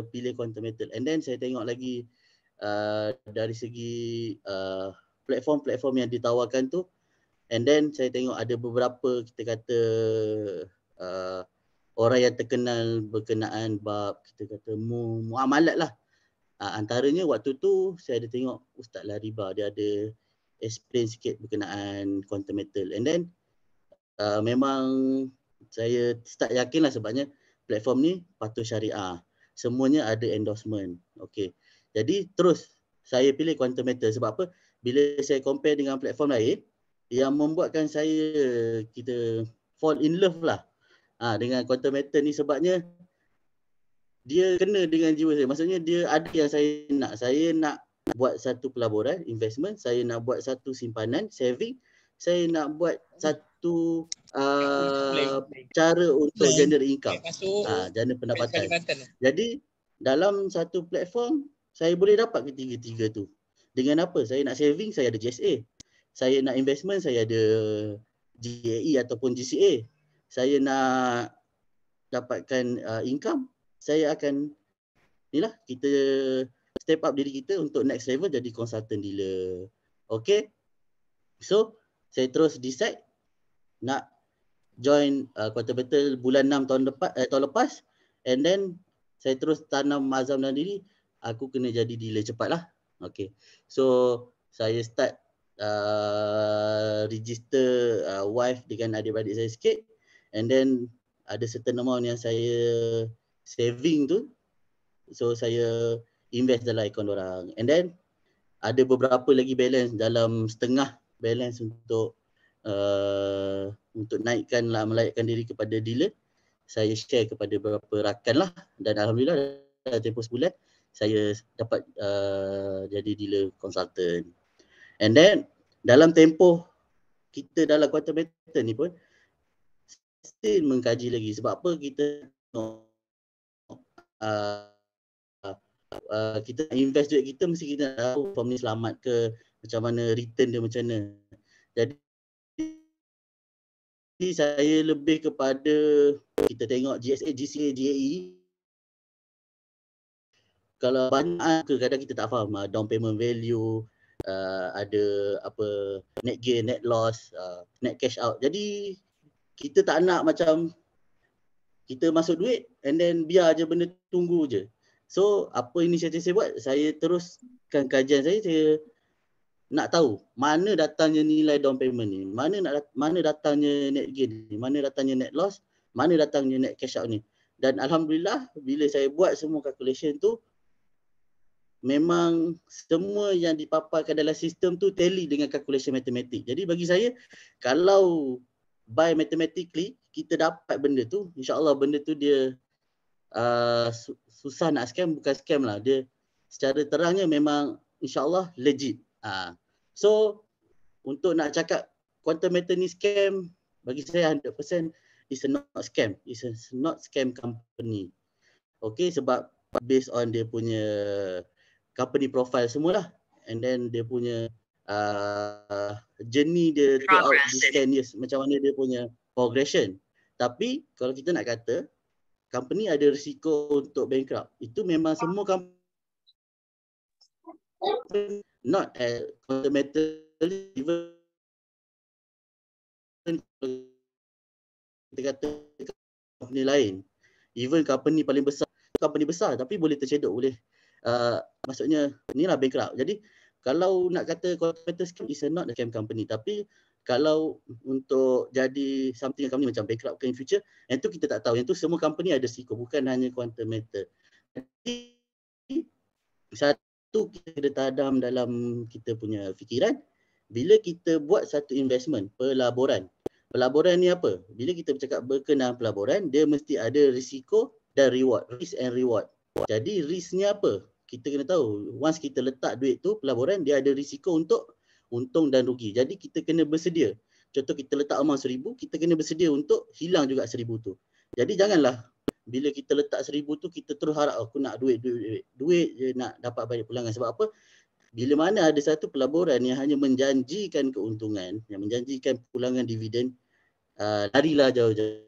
[SPEAKER 4] pilih quantum meter. And then saya tengok lagi dari segi platform-platform yang ditawarkan tu, and then saya tengok ada beberapa kita kata orang yang terkenal berkenaan bab kita kata muamalat lah. Antaranya waktu tu saya ada tengok Ustaz Lariba, dia ada explain sikit berkenaan quantum meter. And then memang saya start yakin lah sebabnya platform ni patuh syariah. Semuanya ada endorsement. Okay. Jadi terus saya pilih quantum meter sebab apa? Bila saya compare dengan platform lain yang membuatkan saya kita fall in love lah dengan quantum meter ni sebabnya dia kena dengan jiwa saya. Maksudnya dia ada yang saya nak. Saya nak buat satu pelaburan, investment. Saya nak buat satu simpanan, saving. Saya nak buat satu cara untuk generate income. Jana pendapatan. Jadi dalam satu platform, saya boleh dapat ketiga-tiga tu. Dengan apa? Saya nak saving, saya ada GSA. Saya nak investment, saya ada GAE ataupun GCA. Saya nak dapatkan income, saya akan inilah kita step up diri kita untuk next level jadi consultant dealer. Okay. So saya terus decide nak join quantum meter bulan 6 tahun lepas, and then saya terus tanam azam dalam diri aku kena jadi dealer cepat lah. Okay. So saya start register wife dengan adik-beradik saya sikit, and then ada certain amount yang saya saving tu, so saya invest dalam akaun orang. And then ada beberapa lagi balance, dalam setengah balance untuk naikkan lah, melayakkan diri kepada dealer. Saya share kepada beberapa rakan lah, dan alhamdulillah dalam tempoh sebulan saya dapat jadi dealer consultant. And then dalam tempoh kita dalam quantum meter ni pun still mengkaji lagi. Sebab apa? Kita kita invest duit kita, mesti kita tahu platform ni selamat ke, macam mana return dia macam mana. Jadi saya lebih kepada kita tengok GSA, GCA, GAE. Kalau banyak ke kadang kita tak faham down payment value, ada apa net gain, net loss, net cash out. Jadi kita tak nak macam kita masuk duit and then biar je benda tunggu je. So apa inisiatif saya buat, saya teruskan kajian saya nak tahu mana datangnya nilai down payment ni, mana datangnya net gain ni, mana datangnya net loss, mana datangnya net cash out ni. Dan alhamdulillah bila saya buat semua calculation tu, memang semua yang dipaparkan dalam sistem tu tally dengan calculation matematik. Jadi bagi saya, kalau by mathematically kita dapat benda tu, insya-Allah benda tu dia susah nak scam, bukan scam lah. Dia secara terangnya memang insya-Allah legit. So untuk nak cakap quantum meter ni scam, bagi saya 100% is not scam. It's not scam company. Okay, sebab based on dia punya company profile semualah, and then dia punya journey dia throughout this 10 years, macam mana dia punya progression. Tapi kalau kita nak kata company ada risiko untuk bankrupt, itu memang semua company, not quantum meter, even kita kata company lain, even company paling besar, company besar tapi boleh tercedok, boleh maksudnya inilah bankrupt. Jadi kalau nak kata quantum meter scam is not a scam company, tapi kalau untuk jadi something company macam bankrupt ke in future, yang tu kita tak tahu. Yang tu semua company ada risiko, bukan hanya quantum meter. Jadi satu, kita kena tadam dalam kita punya fikiran, bila kita buat satu investment, pelaburan. Pelaburan ni apa? Bila kita bercakap berkenaan pelaburan, dia mesti ada risiko dan reward, risk and reward. Jadi risknya apa? Kita kena tahu, once kita letak duit tu pelaburan, dia ada risiko untuk untung dan rugi. Jadi kita kena bersedia. contoh kita letak amount 1,000, kita kena bersedia untuk hilang juga 1,000 tu. Jadi janganlah bila kita letak 1,000 tu kita terus harap aku nak duit je nak dapat banyak pulangan. Sebab apa? Bila mana ada satu pelaburan yang hanya menjanjikan keuntungan, yang menjanjikan pulangan dividen, larilah jauh-jauh.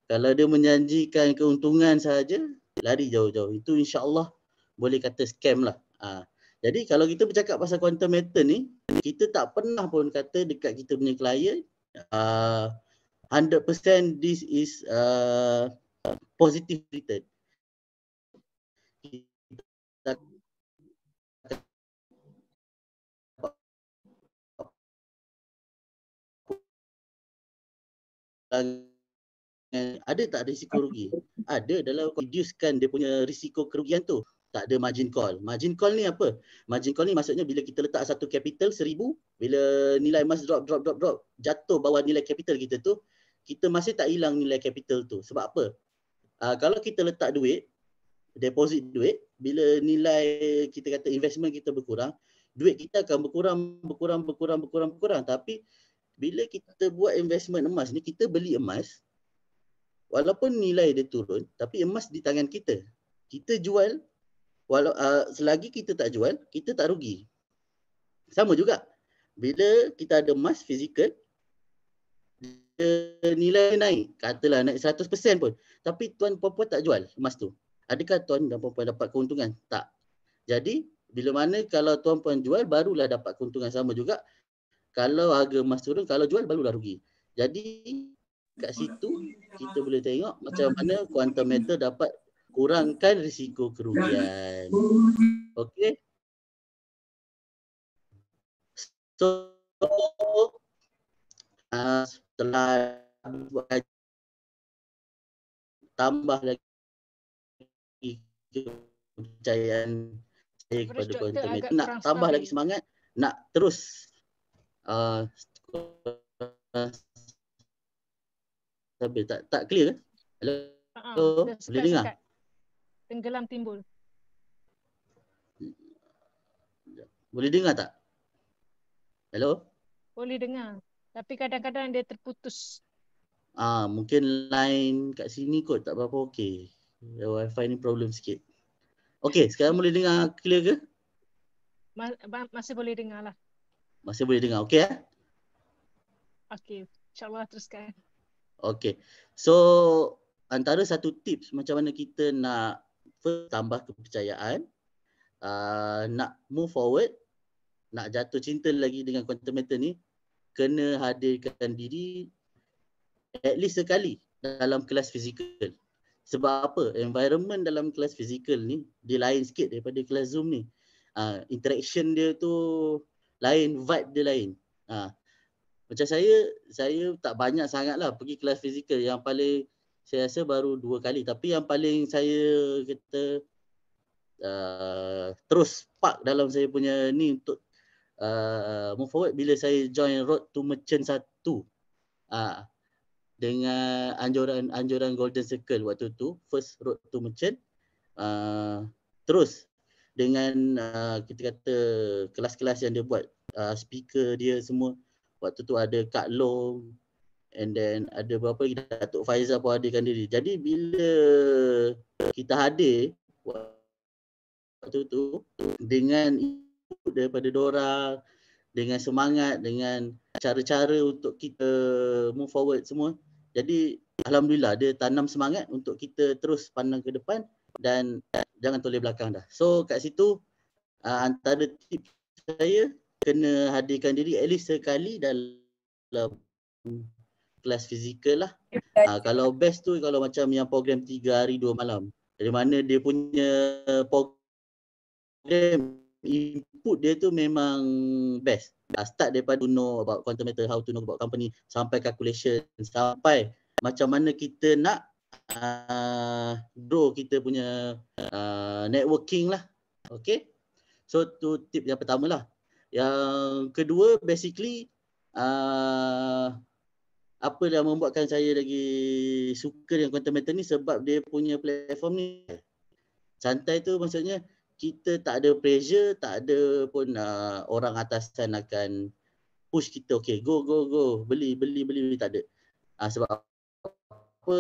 [SPEAKER 4] Kalau dia menjanjikan keuntungan saja, lari jauh-jauh. Itu insya-Allah boleh kata scam lah. Jadi kalau kita bercakap pasal quantum meter ni, kita tak pernah pun kata dekat kita punya klien 100% this is positive return. Kita ada tak risiko rugi? Ada, dalam reducekan dia punya risiko kerugian tu. Tak ada margin call. Margin call ni apa? Margin call ni maksudnya bila kita letak satu capital 1,000, bila nilai emas drop, jatuh bawah nilai capital kita tu, kita masih tak hilang nilai capital tu. Sebab apa? Kalau kita letak duit, deposit duit, bila nilai kita kata investment kita berkurang, duit kita akan berkurang. Tapi bila kita buat investment emas ni, kita beli emas, walaupun nilai dia turun, tapi emas di tangan kita. Kita jual, selagi kita tak jual, kita tak rugi. Sama juga, bila kita ada emas fizikal, nilai naik, katalah naik 100% pun, tapi tuan perempuan tak jual emas tu. Adakah tuan dan perempuan dapat keuntungan? Tak. Jadi, bila mana kalau tuan perempuan jual, barulah dapat keuntungan. Sama juga, kalau harga emas turun, kalau jual barulah rugi. Jadi kat situ kita boleh tengok macam mana quantum meter dapat kurangkan risiko kerugian. Okey. So setelah tambah lagi kepercayaan saya kepada quantum meter, nak tambah lagi semangat, nak terus tak clear ke? Hello? Boleh dengar?
[SPEAKER 1] Tenggelam timbul.
[SPEAKER 4] Boleh dengar tak? Hello?
[SPEAKER 1] Boleh dengar. Tapi kadang-kadang dia terputus.
[SPEAKER 4] Mungkin line kat sini kot tak berapa okey. Wifi ni problem sikit. Okey, sekarang boleh dengar clear ke?
[SPEAKER 1] Masih boleh dengar lah.
[SPEAKER 4] Masih boleh dengar, okey
[SPEAKER 1] Okey, insyaAllah teruskan.
[SPEAKER 4] Okey. So, antara satu tips macam mana kita nak tambah kepercayaan, nak move forward, nak jatuh cinta lagi dengan quantum meter ni, kena hadirkan diri at least sekali dalam kelas fizikal. Sebab apa? Environment dalam kelas fizikal ni, dia lain sikit daripada kelas Zoom ni. Interaction dia tu lain, vibe dia lain. Macam saya tak banyak sangat lah pergi kelas fizikal. Yang paling saya rasa baru 2 kali. Tapi yang paling saya kata terus spark dalam saya punya ni untuk move forward bila saya join Road to Merchant 1 dengan anjuran Golden Circle waktu tu, first Road to Merchant. Terus dengan kita kata kelas-kelas yang dia buat, speaker dia semua. Waktu tu ada Kak Long, and then ada berapa lagi, Datuk Faizal pun hadirkan diri. Jadi bila kita hadir waktu tu dengan input daripada diorang, dengan semangat, dengan cara-cara untuk kita move forward semua. Jadi alhamdulillah dia tanam semangat untuk kita terus pandang ke depan dan jangan toleh belakang dah. So kat situ antara tips saya, kena hadirkan diri at least sekali dalam kelas fizikal lah. Kalau best tu kalau macam yang program 3 hari 2 malam. Dari mana dia punya program input dia tu memang best. Start daripada to know about quantum meter, how to know about company, sampai calculation, sampai macam mana kita nak grow kita punya networking lah. Okay. So tu tip yang pertama lah. Yang kedua basically apa yang membuatkan saya lagi suka dengan quantum meter ni, sebab dia punya platform ni santai tu, maksudnya kita tak ada pressure, tak ada pun orang atasan akan push kita, okay, go, beli, tak ada. Sebab apa,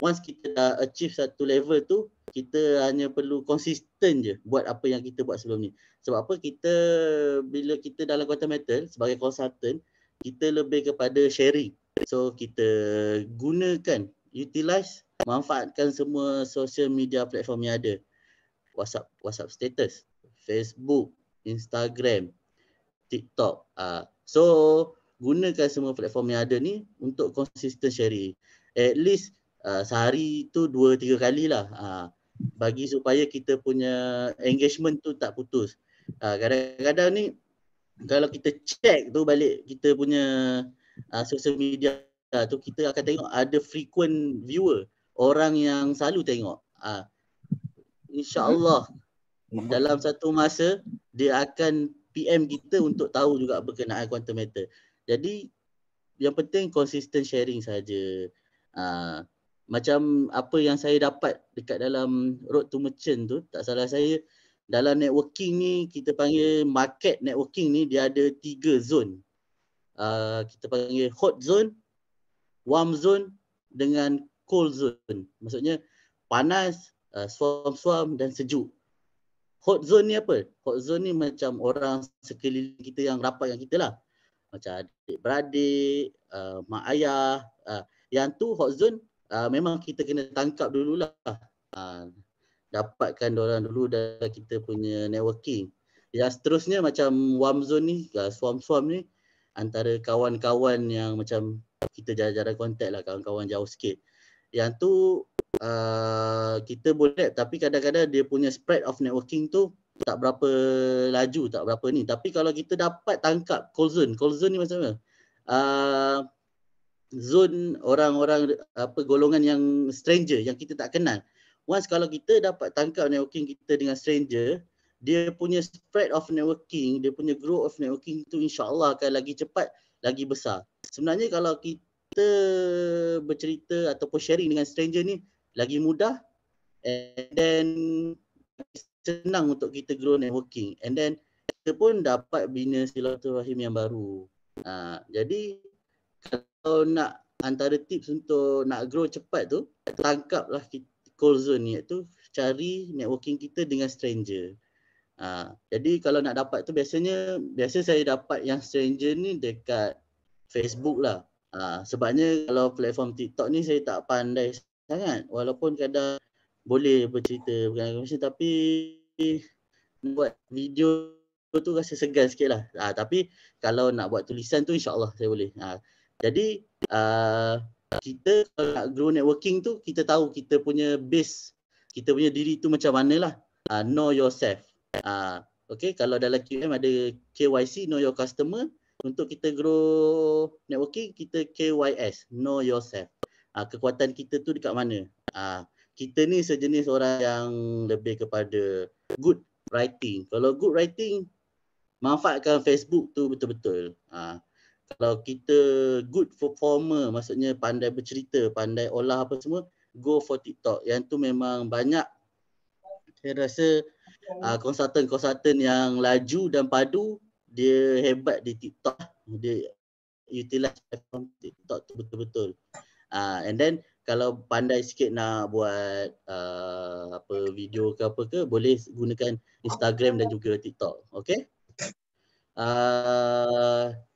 [SPEAKER 4] once kita dah achieve satu level tu, kita hanya perlu konsisten je buat apa yang kita buat sebelum ni. Sebab apa, kita bila kita dalam Quantum Metal sebagai consultant, kita lebih kepada sharing. So kita gunakan, utilize, manfaatkan semua social media platform yang ada. WhatsApp status, Facebook, Instagram, TikTok. So gunakan semua platform yang ada ni untuk konsisten sharing. At least sehari tu 2-3 kali lah. Bagi supaya kita punya engagement tu tak putus. Kadang-kadang ni kalau kita check tu balik kita punya social media tu, kita akan tengok ada frequent viewer, orang yang selalu tengok. InsyaAllah dalam satu masa dia akan PM kita untuk tahu juga berkenaan quantum matter. Jadi yang penting konsisten sharing saja. Macam apa yang saya dapat dekat dalam Road to Merchant tu, tak salah saya, dalam networking ni kita panggil market networking ni, dia ada 3 zone. Kita panggil hot zone, warm zone dengan cold zone. Maksudnya panas, suam-suam dan sejuk. Hot zone ni apa? Hot zone ni macam orang sekeliling kita yang rapat dengan kita lah. Macam adik-beradik, mak ayah. Yang tu hot zone memang kita kena tangkap dululah. Dapatkan diorang dulu dalam kita punya networking. Yang seterusnya macam warm zone ni, suam-suam ni, antara kawan-kawan yang macam kita jarang-jarang kontak lah, kawan-kawan jauh sikit. Yang tu kita boleh, tapi kadang-kadang dia punya spread of networking tu tak berapa laju, tak berapa ni. Tapi kalau kita dapat tangkap cold zone ni macam mana? Zone orang-orang golongan yang stranger yang kita tak kenal. Once kalau kita dapat tangkap networking kita dengan stranger, dia punya spread of networking, dia punya growth of networking tu insya-Allah akan lagi cepat, lagi besar. Sebenarnya kalau kita bercerita ataupun sharing dengan stranger ni lagi mudah, and then senang untuk kita grow networking, and then kita pun dapat bina silaturahim yang baru. Jadi kalau nak antara tips untuk nak grow cepat tu, tangkaplah cold zone ni, iaitu cari networking kita dengan stranger. Jadi kalau nak dapat tu biasa saya dapat yang stranger ni dekat Facebook lah. Sebabnya kalau platform TikTok ni saya tak pandai sangat, walaupun kadang boleh bercerita tapi buat video tu rasa segan sikit lah. Tapi kalau nak buat tulisan tu insyaAllah saya boleh. Jadi kita kalau nak grow networking tu, kita tahu kita punya base, kita punya diri tu macam mana lah. Know yourself. Okay, kalau dalam QM ada KYC, know your customer. Untuk kita grow networking, kita KYS, know yourself. Kekuatan kita tu dekat mana? Kita ni sejenis orang yang lebih kepada good writing. Kalau good writing, manfaatkan Facebook tu betul-betul. Kalau kita good performer, maksudnya pandai bercerita, pandai olah apa semua, go for TikTok. Yang tu memang banyak, saya rasa konsultan-konsultan yang laju dan padu, dia hebat di TikTok. Dia utilize platform TikTok tu betul-betul. And then kalau pandai sikit nak buat video ke apa ke, boleh gunakan Instagram dan juga TikTok. Okay?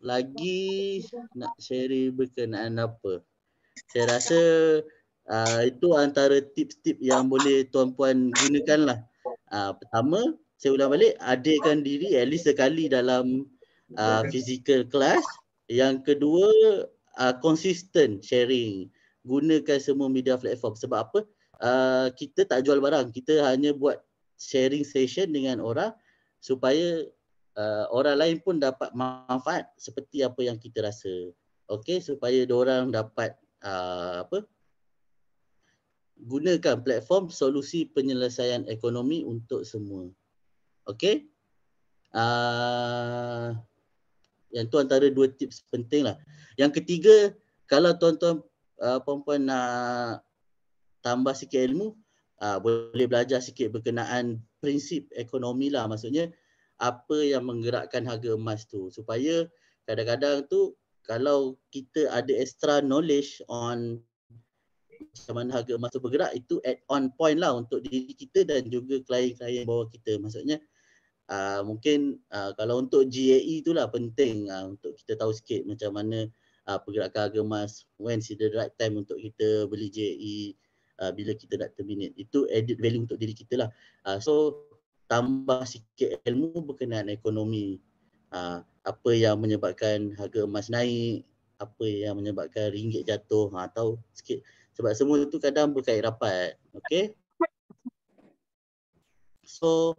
[SPEAKER 4] Lagi nak share berkenaan apa? Saya rasa itu antara tips-tips yang boleh tuan-puan gunakan lah. Pertama, saya ulang balik, hadirkan diri at least sekali dalam physical class. Yang kedua, konsisten sharing. Gunakan semua media platform. Sebab apa? Kita tak jual barang. Kita hanya buat sharing session dengan orang supaya orang lain pun dapat manfaat seperti apa yang kita rasa. Okey, supaya diorang dapat gunakan platform solusi penyelesaian ekonomi untuk semua. Okey. Yang tu antara 2 tips penting lah. Yang ketiga, kalau tuan-tuan perempuan nak tambah sikit ilmu, boleh belajar sikit berkenaan prinsip ekonomi lah. Maksudnya apa yang menggerakkan harga emas tu, supaya kadang-kadang tu kalau kita ada extra knowledge on macam mana harga emas tu bergerak, itu add on point lah untuk diri kita dan juga klien-klien bawah kita. Maksudnya mungkin kalau untuk GAE tu lah penting untuk kita tahu sikit macam mana pergerakan harga emas, when is the right time untuk kita beli GAE, bila kita nak terminate. Itu added value untuk diri kita lah. So tambah sikit ilmu berkenaan ekonomi. Apa yang menyebabkan harga emas naik, apa yang menyebabkan ringgit jatuh, tahu sikit. Sebab semua itu kadang berkait rapat. Okay. So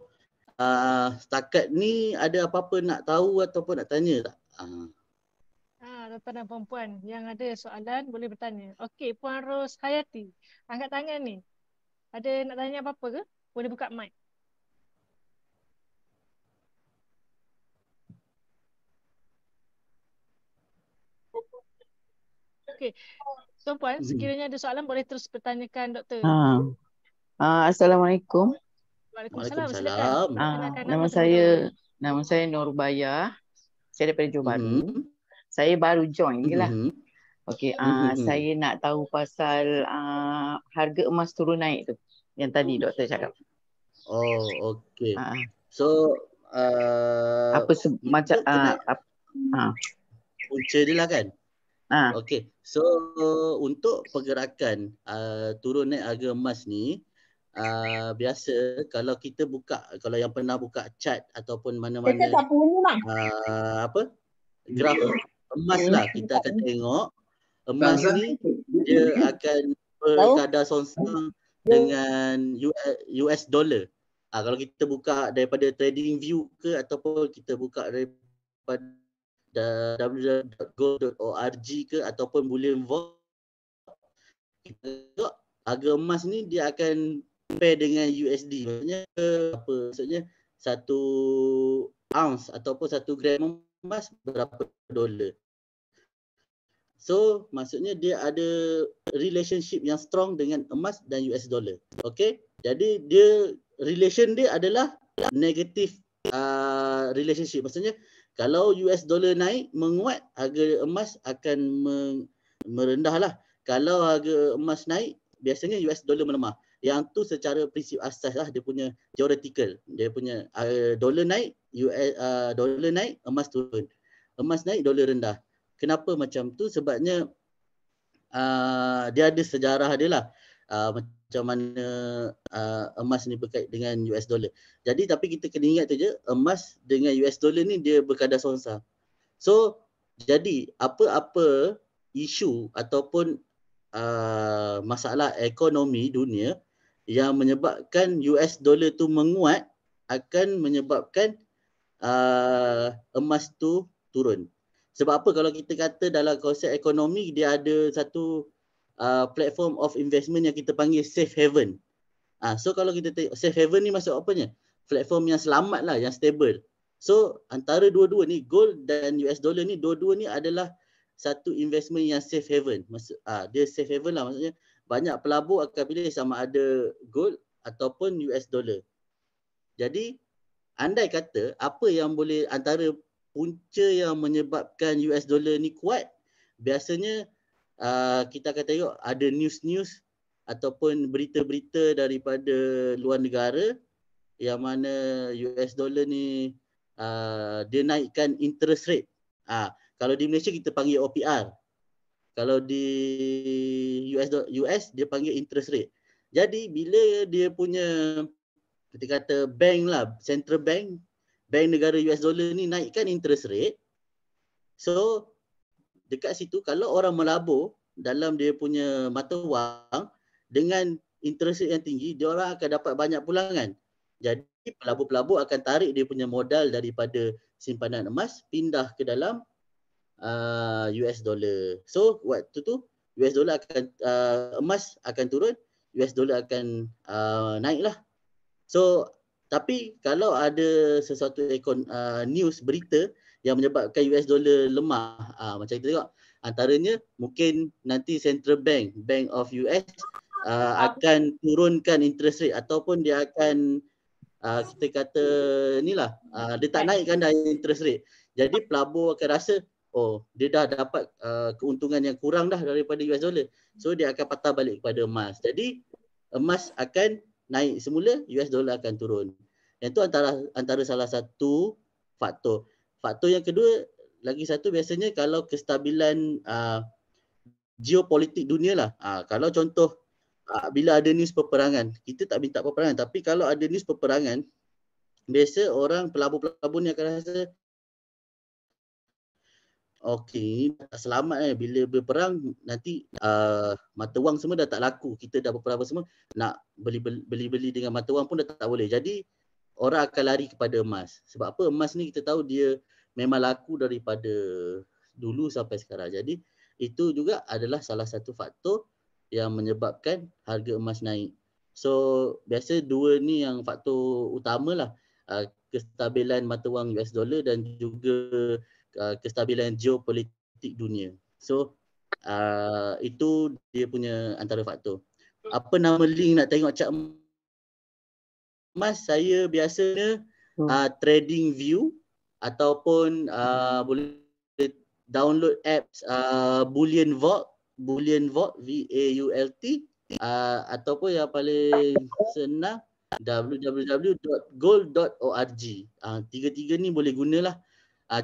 [SPEAKER 4] setakat ni ada apa-apa nak tahu ataupun nak tanya tak?
[SPEAKER 1] Tuan dan perempuan yang ada soalan boleh bertanya. Okey, Puan Ros Hayati, angkat tangan ni. Ada nak tanya apa-apa ke? Boleh buka mic. Okey, tuan-puan, sekiranya ada soalan boleh terus bertanyakan doktor.
[SPEAKER 3] Assalamualaikum.
[SPEAKER 1] Waalaikumsalam. Silakan.
[SPEAKER 3] Nama saya Nurbaya. Saya daripada Johor Bahru. Saya baru join je lah. Okey, saya nak tahu pasal harga emas turun naik tu yang tadi doktor cakap.
[SPEAKER 4] Oh, okey. So
[SPEAKER 3] apa macam
[SPEAKER 4] punca dia lah kan? Okey. So untuk pergerakan turun naik harga emas ni, biasa kalau kita buka, kalau yang pernah buka chart ataupun mana-mana graf emas lah, kita akan tengok emas ni dia akan berkadar sonsang dengan US dollar. Kalau kita buka daripada trading view ke ataupun kita buka daripada www.gold.org ke ataupun bullion vault, kita tengok harga emas ni dia akan pair dengan USD. Maksudnya 1 ounce ataupun 1 gram emas berapa dolar. So maksudnya dia ada relationship yang strong dengan emas dan US dollar. Okay, jadi dia relation dia adalah negative relationship. Maksudnya kalau US dollar naik menguat, harga emas akan merendah lah. Kalau harga emas naik, biasanya US dollar melemah. Yang tu secara prinsip asas lah, dia punya theoretical. Dia punya dollar naik, dollar naik, emas turun. Emas naik, dolar rendah. Kenapa macam tu? Sebabnya dia ada sejarah dia lah. Macam mana emas ni berkait dengan US dollar. Jadi tapi kita kena ingat tu je, emas dengan US dollar ni dia berkadar sonsang. So jadi apa-apa isu ataupun masalah ekonomi dunia yang menyebabkan US dollar tu menguat akan menyebabkan emas tu turun. Sebab apa? Kalau kita kata dalam konsep ekonomi, dia ada satu platform of investment yang kita panggil safe haven. So kalau kita tengok safe haven ni maksud apanya? Platform yang selamat lah, yang stable. So antara dua-dua ni, gold dan US dollar ni, dua-dua ni adalah satu investment yang safe haven. Dia safe haven lah, maksudnya banyak pelabur akan pilih sama ada gold ataupun US dollar. Jadi andai kata apa yang boleh antara punca yang menyebabkan US dollar ni kuat, biasanya kita akan tengok ada news-news ataupun berita-berita daripada luar negara yang mana US dollar ni dia naikkan interest rate. Kalau di Malaysia kita panggil OPR. Kalau di US dia panggil interest rate. Jadi bila dia punya, kita kata bank lah, central bank negara US dollar ni naikkan interest rate. So dekat situ kalau orang melabur dalam dia punya mata wang dengan interest rate yang tinggi, dia orang akan dapat banyak pulangan. Jadi pelabur-pelabur akan tarik dia punya modal daripada simpanan emas pindah ke dalam US dollar. So waktu tu US dollar akan emas akan turun, US dollar akan naik lah. So tapi kalau ada sesuatu news berita yang menyebabkan US dollar lemah, macam kita tengok antaranya mungkin nanti central bank of US akan turunkan interest rate ataupun dia akan kita kata inilah dia tak naikkan dah interest rate. Jadi pelabur akan rasa dia dah dapat keuntungan yang kurang dah daripada US dollar. So dia akan patah balik kepada emas. Jadi emas akan naik semula, US dollar akan turun. Yang tu antara salah satu faktor. Faktor yang kedua, lagi satu biasanya kalau kestabilan geopolitik dunia lah. Kalau contoh bila ada news peperangan, kita tak minta peperangan, tapi kalau ada news peperangan, biasa orang pelabur-pelabur ni akan rasa okey, tak selamat bila berperang nanti mata wang semua dah tak laku. Kita dah berperang semua, nak beli-beli dengan mata wang pun dah tak boleh. Jadi orang akan lari kepada emas. Sebab apa? Emas ni kita tahu dia memang laku daripada dulu sampai sekarang. Jadi itu juga adalah salah satu faktor yang menyebabkan harga emas naik. So biasa dua ni yang faktor utamalah, kestabilan mata wang US dollar dan juga kestabilan geopolitik dunia. So itu dia punya antara faktor. Apa nama link nak tengok chart emas? Saya biasanya TradingView ataupun boleh download apps Bullion Vault VAULT, ataupun yang paling senang www.gold.org. Tiga-tiga ni boleh gunalah.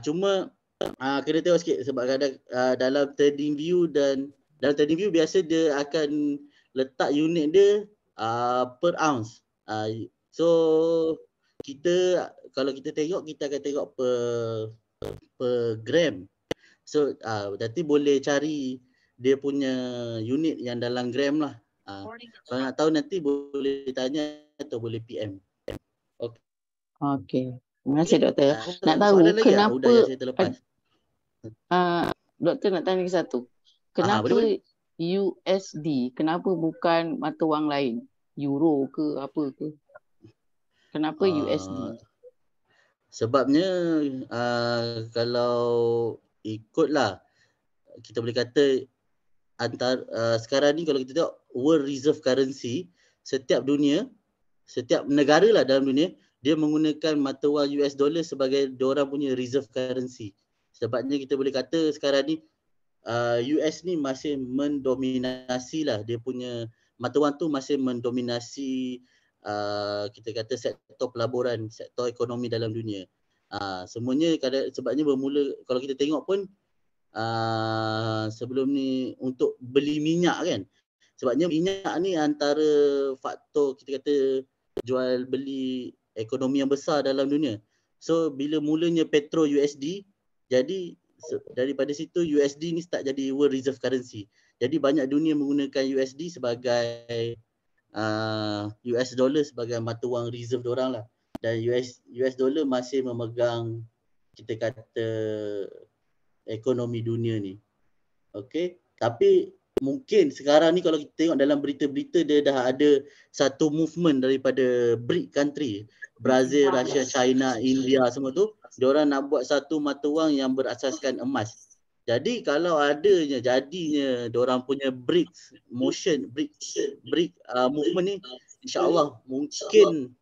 [SPEAKER 4] Cuma kena tengok sikit sebab kadang dalam TradingView biasa dia akan letak unit dia per ounce. So kita kalau kita tengok, kita akan tengok per gram. So nanti boleh cari dia punya unit yang dalam gram lah. Kalau nak tahu nanti boleh tanya atau boleh PM.
[SPEAKER 3] Okey. Terima kasih doktor. Nak tahu
[SPEAKER 4] soalan lagi
[SPEAKER 3] kenapa
[SPEAKER 4] udah yang saya terlepas.
[SPEAKER 3] Doktor nak tanya satu. Kenapa
[SPEAKER 4] boleh.
[SPEAKER 3] USD? Kenapa bukan mata wang lain? Euro ke apa ke? Kenapa USD?
[SPEAKER 4] Sebabnya kalau ikutlah, kita boleh kata sekarang ni kalau kita tengok world reserve currency, setiap negara lah dalam dunia, dia menggunakan mata wang US dollar sebagai diorang punya reserve currency. Sebabnya kita boleh kata sekarang ni US ni masih mendominasi lah, dia punya mata wang tu masih mendominasi kita kata sektor pelaburan, sektor ekonomi dalam dunia. Semuanya sebabnya bermula, kalau kita tengok pun sebelum ni untuk beli minyak kan, sebabnya minyak ni antara faktor kita kata jual beli ekonomi yang besar dalam dunia. So bila mulanya petro USD, jadi daripada situ USD ni start jadi world reserve currency. Jadi banyak dunia menggunakan USD sebagai US dollar sebagai mata wang reserve diorang lah. Dan US dollar masih memegang kita kata ekonomi dunia ni. Okey, tapi mungkin sekarang ni kalau kita tengok dalam berita-berita, dia dah ada satu movement daripada BRIC country, Brazil, Russia, China, India semua tu, diorang nak buat satu mata wang yang berasaskan emas. Jadi kalau jadinya diorang punya BRIC movement ni, insya-Allah mungkin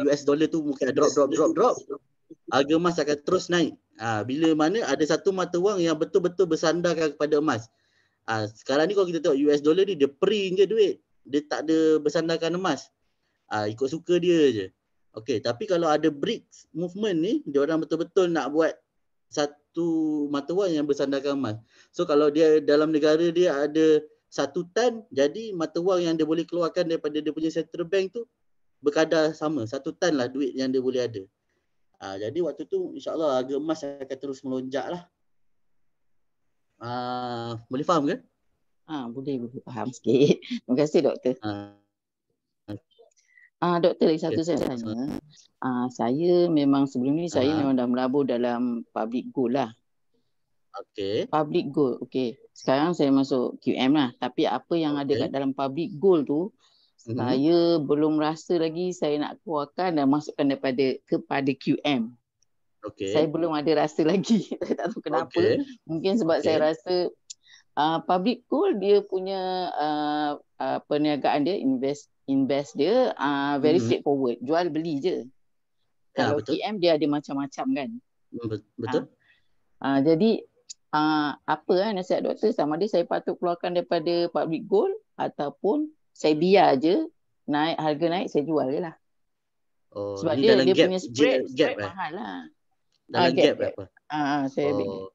[SPEAKER 4] US dollar tu mungkin drop, harga emas akan terus naik. Bila mana ada satu mata wang yang betul-betul bersandarkan kepada emas. Sekarang ni kalau kita tengok US dollar ni, dia print je duit, dia tak ada bersandarkan emas. Ikut suka dia je. Okey, tapi kalau ada BRICS movement ni, dia orang betul-betul nak buat satu mata wang yang bersandarkan emas. So kalau dia dalam negara dia ada 1 tan, jadi mata wang yang dia boleh keluarkan daripada dia punya central bank tu berkadar sama, 1 tan lah duit yang dia boleh ada. Jadi waktu tu insya-Allah harga emas akan terus melonjak lah. Boleh faham ke?
[SPEAKER 3] Boleh faham sikit. Terima kasih doktor. Doktor, lagi satu saya tanya. Saya memang sebelum ni saya memang dah melabur dalam public gold lah.
[SPEAKER 4] Okey.
[SPEAKER 3] Public gold. Okey. Sekarang saya masuk QM lah. Tapi apa yang ada kat dalam public gold tu, saya belum rasa lagi saya nak keluarkan dan masukkan kepada QM. Saya belum ada rasa lagi. Saya tak tahu kenapa. Mungkin sebab saya rasa public gold dia punya perniagaan dia, invest dia very straightforward. Jual beli je. Kalau QM dia ada macam-macam kan.
[SPEAKER 4] Betul.
[SPEAKER 3] Jadi apa nasihat doktor, sama ada saya patut keluarkan daripada public gold ataupun saya biar je harga naik saya jual je lah. Sebab
[SPEAKER 4] Ni
[SPEAKER 3] dia
[SPEAKER 4] dalam
[SPEAKER 3] punya spread
[SPEAKER 4] gap
[SPEAKER 3] mahal lah.
[SPEAKER 4] Dalam gap
[SPEAKER 3] gap.
[SPEAKER 4] apa?
[SPEAKER 3] Saya ambil gap.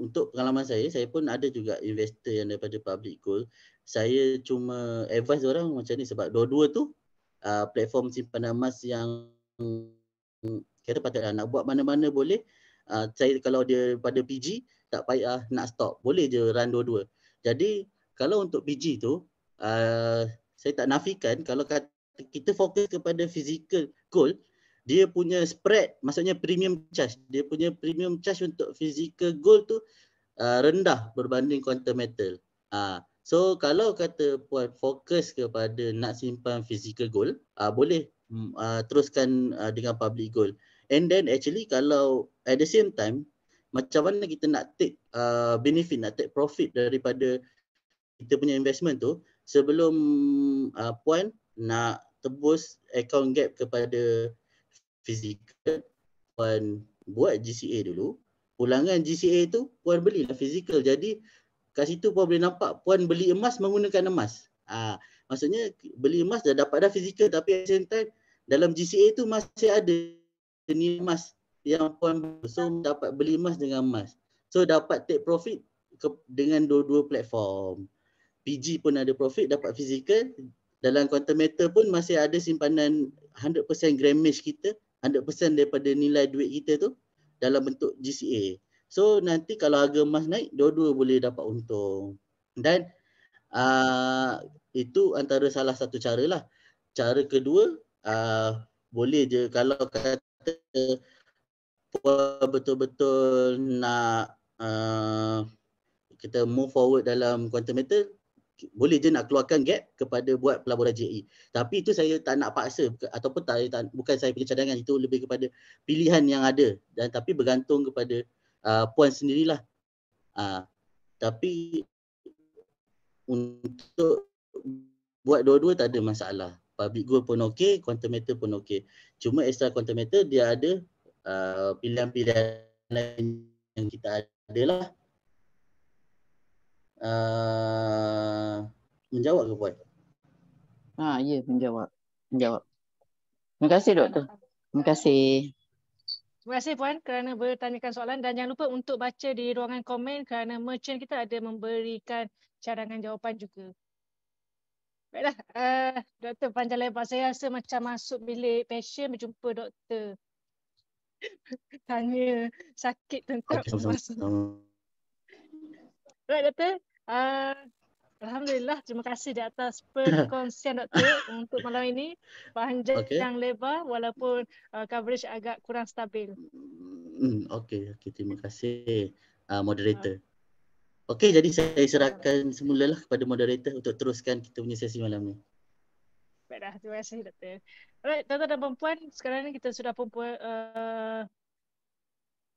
[SPEAKER 4] Untuk pengalaman saya pun ada juga investor yang daripada public gold. Saya cuma advise orang macam ni sebab dua-dua tu platform simpanan emas yang kira patutlah nak buat mana-mana boleh. Saya kalau dia pada PG tak payah nak stop, boleh je run dua-dua. Jadi kalau untuk PG tu saya tak nafikan kalau kita fokus kepada physical gold, dia punya spread, maksudnya premium charge. Dia punya premium charge untuk physical gold tu rendah berbanding quantum metal. So kalau kata puan fokus kepada nak simpan physical gold, boleh teruskan dengan public gold. And then actually kalau at the same time, macam mana kita nak take benefit, nak take profit daripada kita punya investment tu, sebelum puan nak tebus account gap kepada fizikal, puan buat GCA dulu. Pulangan GCA tu puan belilah fizikal. Jadi kat situ puan boleh nampak puan beli emas menggunakan emas. Maksudnya beli emas dah dapat dah fizikal, tapi at the same time dalam GCA tu masih ada nilai emas yang puan dapat beli emas dengan emas. So dapat take profit dengan dua-dua platform. PG pun ada profit dapat fizikal. Dalam quantum metal pun masih ada simpanan 100% grammage kita, 100% daripada nilai duit kita tu dalam bentuk GCA. So nanti kalau harga emas naik, dua-dua boleh dapat untung. Dan itu antara salah satu cara lah. Cara kedua, boleh je kalau kata betul-betul nak kita move forward dalam quantum metal, boleh je nak keluarkan gap kepada buat pelaburan JE. Tapi itu saya tak nak paksa ataupun bukan saya punya cadangan, itu lebih kepada pilihan yang ada dan tapi bergantung kepada puan sendirilah. Tapi untuk buat dua-dua tak ada masalah. Public gold pun okey, quantum metal pun okey. Cuma extra quantum metal dia ada pilihan-pilihan lain yang kita ada lah. Menjawab ke puan?
[SPEAKER 3] Ya, menjawab. Terima kasih doktor. Terima kasih.
[SPEAKER 1] Terima kasih puan kerana bertanyakan soalan, dan jangan lupa untuk baca di ruangan komen kerana merchant kita ada memberikan cadangan jawapan juga. Baiklah, doktor panjang lebar. Saya rasa macam masuk bilik pasien berjumpa doktor. Tanya sakit tentang emas. Baik doktor, alhamdulillah, terima kasih di atas perkongsian doktor untuk malam ini. Panjang lebar walaupun coverage agak kurang stabil.
[SPEAKER 4] Okey, terima kasih moderator. Okey, jadi saya serahkan semulalah kepada moderator untuk teruskan kita punya sesi malam ni.
[SPEAKER 1] Baiklah, terima kasih doktor. Alright, tuan-tuan dan puan, sekarang ni kita sudah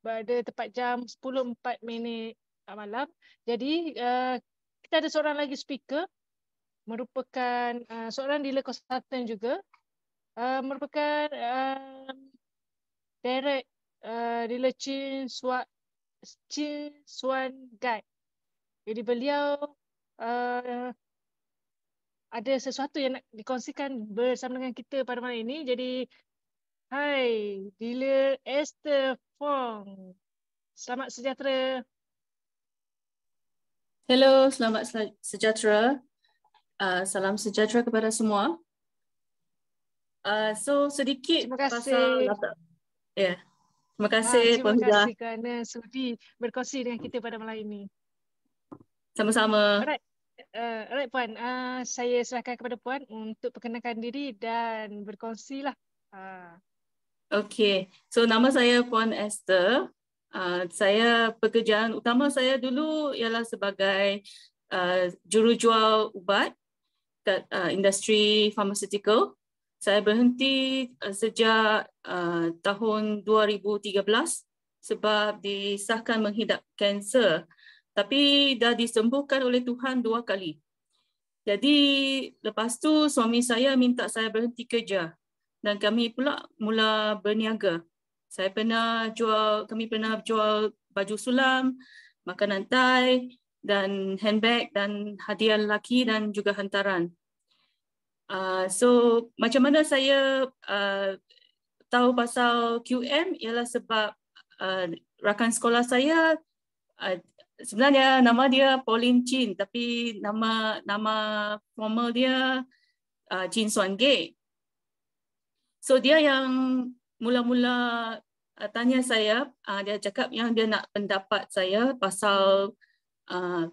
[SPEAKER 1] pada tepat jam 10.04 malam. Jadi kita ada seorang lagi speaker, merupakan seorang dealer consultant juga, merupakan direct dealer Chin Swan Guide. Jadi beliau ada sesuatu yang nak dikongsikan bersama dengan kita pada malam ini. Jadi hai dealer Esther Fong, selamat sejahtera.
[SPEAKER 5] Hello, selamat sejahtera. Salam sejahtera kepada semua. So sedikit pasal terima kasih
[SPEAKER 1] terima kasih kerana sudi berkongsi dengan kita pada malam ini.
[SPEAKER 5] Sama-sama.
[SPEAKER 1] Alright puan, saya serahkan kepada puan untuk perkenalkan diri dan berkongsilah.
[SPEAKER 5] Okay, so nama saya Puan Esther. Saya pekerjaan utama saya dulu ialah sebagai jurujual ubat kat industri pharmaceutical. Saya berhenti sejak tahun 2013 sebab disahkan menghidap kanser, tapi dah disembuhkan oleh Tuhan 2 kali. Jadi lepas tu suami saya minta saya berhenti kerja dan kami pula mula berniaga. Kami pernah jual baju sulam, makanan Thai, dan handbag dan hadiah lelaki dan juga hantaran. So macam mana saya tahu pasal QM ialah sebab rakan sekolah saya sebenarnya nama dia Pauline Chin, tapi nama formal dia Chin Suan Ge. So dia yang mula-mula tanya saya, dia cakap yang dia nak pendapat saya pasal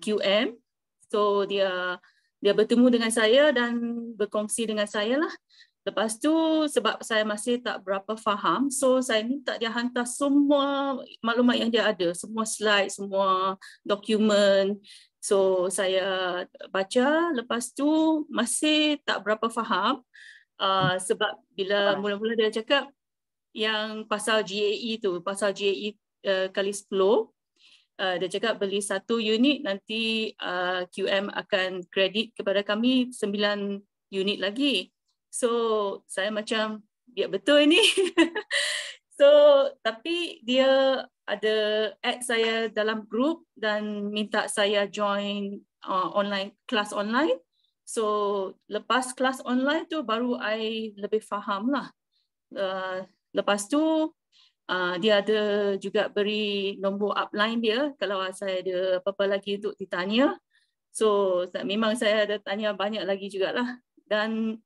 [SPEAKER 5] QM. So dia bertemu dengan saya dan berkongsi dengan saya lah. Lepas tu sebab saya masih tak berapa faham, so saya minta dia hantar semua maklumat yang dia ada, semua slide, semua dokumen. So saya baca, lepas tu masih tak berapa faham sebab bila mula-mula dia cakap yang pasal GAE tu, pasal GAE kali 10, dia cakap beli 1 unit nanti QM akan kredit kepada kami 9 unit lagi. So saya macam biar betul ini. So tapi dia ada add saya dalam group dan minta saya join kelas online. So lepas kelas online tu baru I lebih faham lah. Lepas tu dia ada juga beri nombor upline dia kalau saya ada apa-apa lagi untuk ditanya. So memang saya ada tanya banyak lagi jugalah. Dan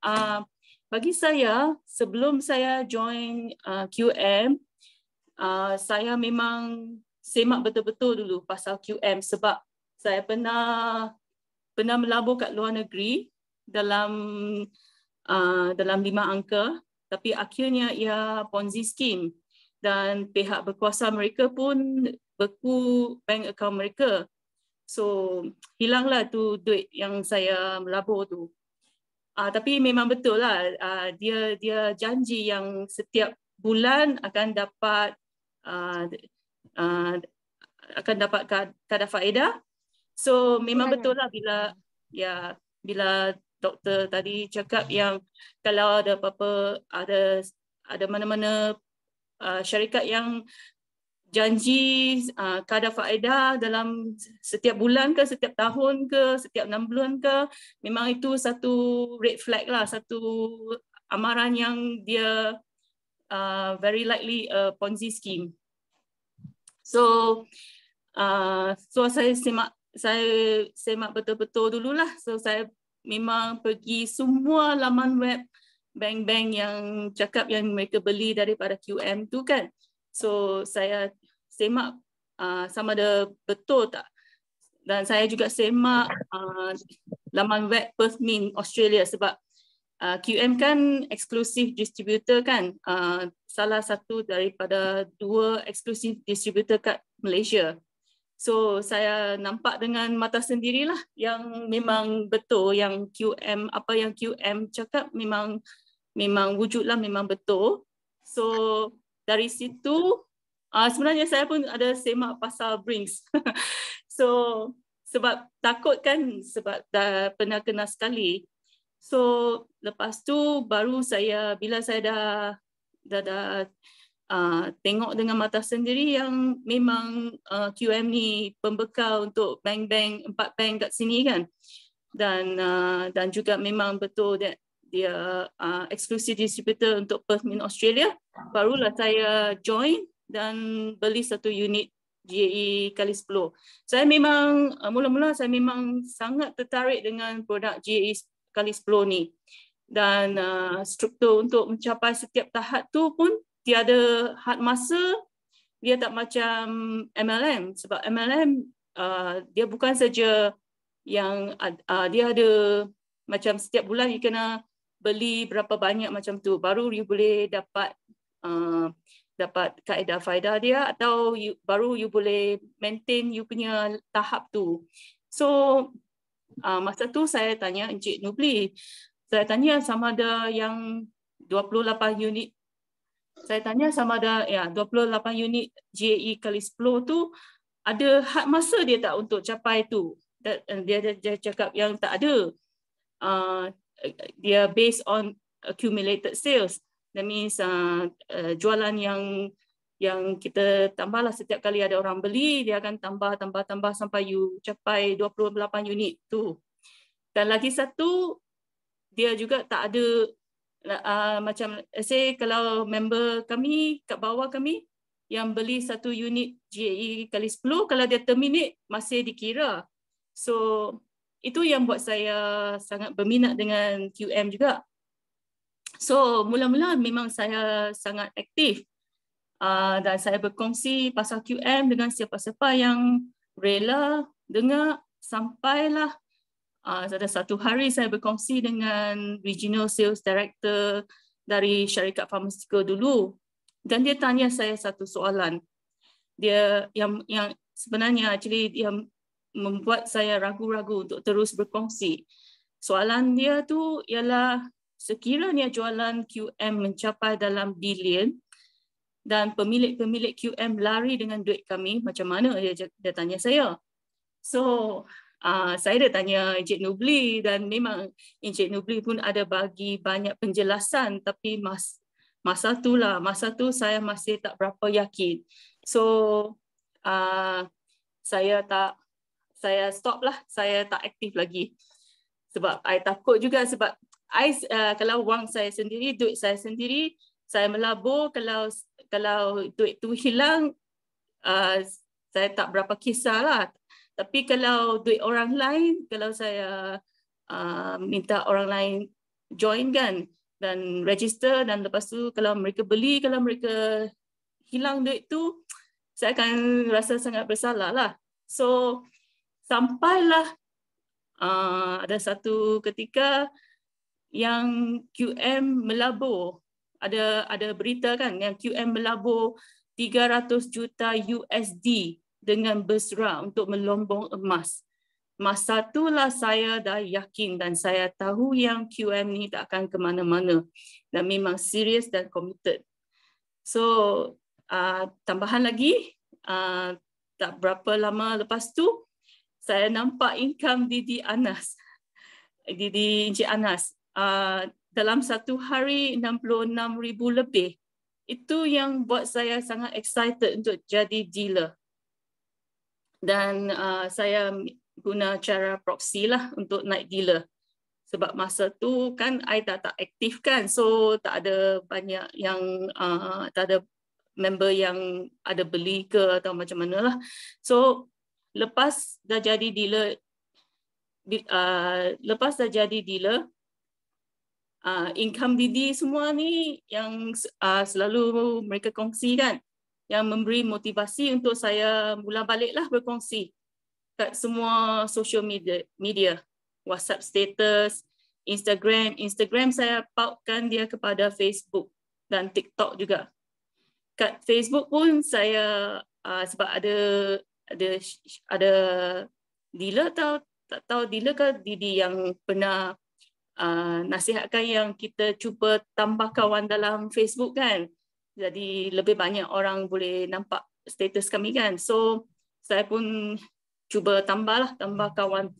[SPEAKER 5] bagi saya, sebelum saya join QM, saya memang semak betul-betul dulu pasal QM sebab saya pernah melabur kat luar negeri dalam 5 angka, tapi akhirnya ia Ponzi scheme dan pihak berkuasa mereka pun beku bank account mereka. So hilanglah tu duit yang saya melabur tu. Tapi memang betul lah, dia janji yang setiap bulan akan dapat kadar faedah. So memang betul lah bila doktor tadi cakap yang kalau ada apa-apa, ada mana-mana syarikat yang janji kadar faedah dalam setiap bulan ke, setiap tahun ke, setiap 6 bulan ke, memang itu satu red flag lah, satu amaran yang dia very likely a Ponzi scheme. So saya semak betul-betul dululah. So saya memang pergi semua laman web bank-bank yang cakap yang mereka beli daripada QM tu kan. So saya semak sama ada betul tak. Dan saya juga semak laman web Perth Mint Australia sebab QM kan eksklusif distributor kan. Salah satu daripada 2 eksklusif distributor kat Malaysia. So saya nampak dengan mata sendirilah yang memang betul yang QM, apa yang QM cakap memang wujudlah, memang betul. So dari situ sebenarnya saya pun ada semak pasal Brinks. So sebab takut kan, sebab dah pernah kena sekali. So lepas tu baru bila saya dah tengok dengan mata sendiri yang memang QM ni pembekal untuk bank-bank, 4 bank kat sini kan. Dan juga memang betul dia eksklusif distributor untuk Perth Mint Australia. Barulah saya join dan beli 1 unit GAE kali 10. Saya memang mula-mula saya memang sangat tertarik dengan produk GAE kali 10 ni. Dan struktur untuk mencapai setiap tahap tu pun tiada had masa. Dia tak macam MLM sebab MLM dia bukan saja yang dia ada macam setiap bulan you kena beli berapa banyak macam tu baru you boleh dapat kaedah faedah dia atau baru you boleh maintain you punya tahap tu. So masa tu saya tanya Encik Nubli, saya tanya sama ada yang 28 unit, saya tanya sama ada 28 unit GAE kali 10 tu ada had masa dia tak untuk capai tu. Dia cakap yang tak ada. Dia based on accumulated sales. That means jualan yang yang kita tambahlah setiap kali ada orang beli, dia akan tambah sampai you capai 28 unit tu. Dan lagi satu, dia juga tak ada macam say kalau member kami kat bawah kami yang beli 1 unit GAE kali 10, kalau dia terminate masih dikira. So itu yang buat saya sangat berminat dengan QM juga. So mula-mula memang saya sangat aktif dan saya berkongsi pasal QM dengan siapa-siapa yang rela dengar, sampailah ada satu hari saya berkongsi dengan Regional Sales Director dari syarikat farmasikal dulu, dan dia tanya saya satu soalan. Dia yang sebenarnya actually dia membuat saya ragu-ragu untuk terus berkongsi. Soalan dia tu ialah, sekiranya jualan QM mencapai dalam bilion dan pemilik-pemilik QM lari dengan duit kami, macam mana? Dia tanya saya. So saya dah tanya Encik Nubli, dan memang Encik Nubli pun ada bagi banyak penjelasan, tapi masa tu saya masih tak berapa yakin. So saya stop lah, saya tak aktif lagi. Sebab I takut juga, sebab kalau wang saya sendiri, duit saya sendiri, saya melabur, kalau duit tu hilang, saya tak berapa kisahlah. Tapi kalau duit orang lain, kalau saya minta orang lain join kan dan register, dan lepas tu kalau mereka beli, kalau mereka hilang duit tu, saya akan rasa sangat bersalah lah. So sampailah ada satu ketika yang QM melabur, ada berita kan yang QM melabur 300 juta USD dengan Basra untuk melombong emas. Masa itulah saya dah yakin dan saya tahu yang QM ni tak akan ke mana-mana dan memang serius dan committed. So tambahan lagi, tak berapa lama lepas tu saya nampak income Didi Encik Anas. Dalam satu hari 66,000 lebih. Itu yang buat saya sangat excited untuk jadi dealer. Dan saya guna cara proxy lah untuk naik dealer. Sebab masa tu kan I tak aktif kan. So tak ada banyak yang, tak ada member yang ada beli ke atau macam mana lah. So lepas dah jadi dealer, income Didi semua ni yang selalu mereka kongsi kan, yang memberi motivasi untuk saya mula baliklah berkongsi kat semua social media, WhatsApp status, Instagram saya pautkan dia kepada Facebook dan TikTok juga. Kat Facebook pun saya sebab ada dealer tak tahu dealer ke Didi yang pernah nasihatkan yang kita cuba tambah kawan dalam Facebook kan. Jadi lebih banyak orang boleh nampak status kami kan. So saya pun cuba tambah kawan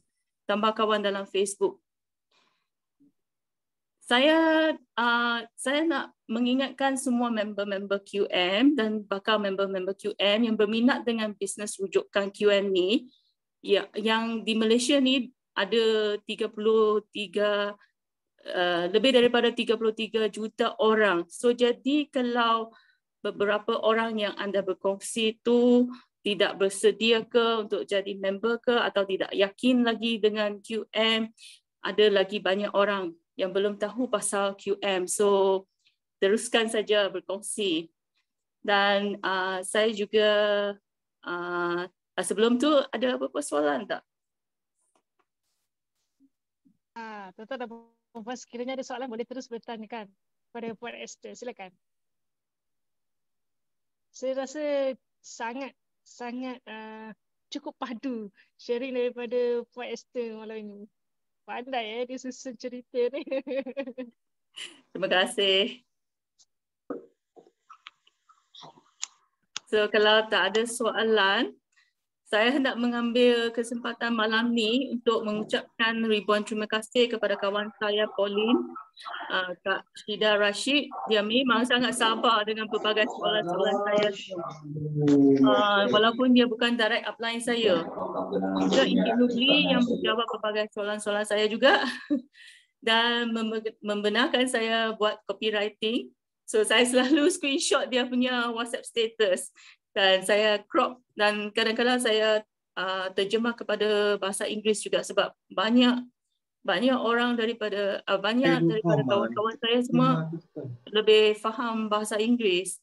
[SPEAKER 5] dalam Facebook. Saya nak mengingatkan semua member-member QM dan bakal member-member QM yang berminat dengan bisnes rujukan QM ni, yang di Malaysia ni ada lebih daripada 33 juta orang. So jadi kalau beberapa orang yang anda berkongsi tu tidak bersedia ke untuk jadi member ke atau tidak yakin lagi dengan QM, ada lagi banyak orang yang belum tahu pasal QM. So teruskan saja berkongsi. Dan saya juga sebelum tu ada apa-apa soalan tak?
[SPEAKER 1] Tuan-tuan dan puan-puan, sekiranya ada soalan boleh terus bertanyakan kepada Puan Esther. Silakan. Saya rasa sangat cukup padu sharing daripada Puan Esther malam ini. Pandai dia susun cerita ni.
[SPEAKER 5] Terima kasih. So kalau tak ada soalan, saya hendak mengambil kesempatan malam ni untuk mengucapkan ribuan terima kasih kepada kawan saya Pauline, Kak Syida Rashid. Dia memang sangat sabar dengan pelbagai soalan-soalan saya. Walaupun dia bukan direct upline saya. Juga Encik Nurli yang menjawab pelbagai soalan-soalan saya juga dan membenarkan saya buat copywriting. So saya selalu screenshot dia punya WhatsApp status dan saya crop dan kadang-kadang saya terjemah kepada bahasa Inggeris juga sebab banyak orang daripada kawan-kawan saya semua lebih faham bahasa Inggeris.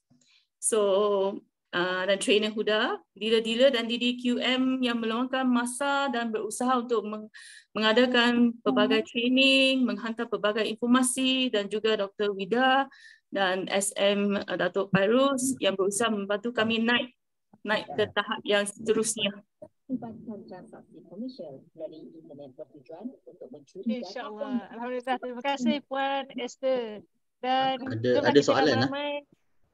[SPEAKER 5] So dan trainer Huda, dealer-dealer dan DDQM yang meluangkan masa dan berusaha untuk mengadakan pelbagai training, menghantar pelbagai informasi dan juga Dr. Wida dan SM Datuk Fairuz yang berusaha membantu kami naik ke tahap yang seterusnya.
[SPEAKER 1] InsyaAllah. Alhamdulillah. Terima kasih Puan Esther. Dan
[SPEAKER 4] ada soalan lah.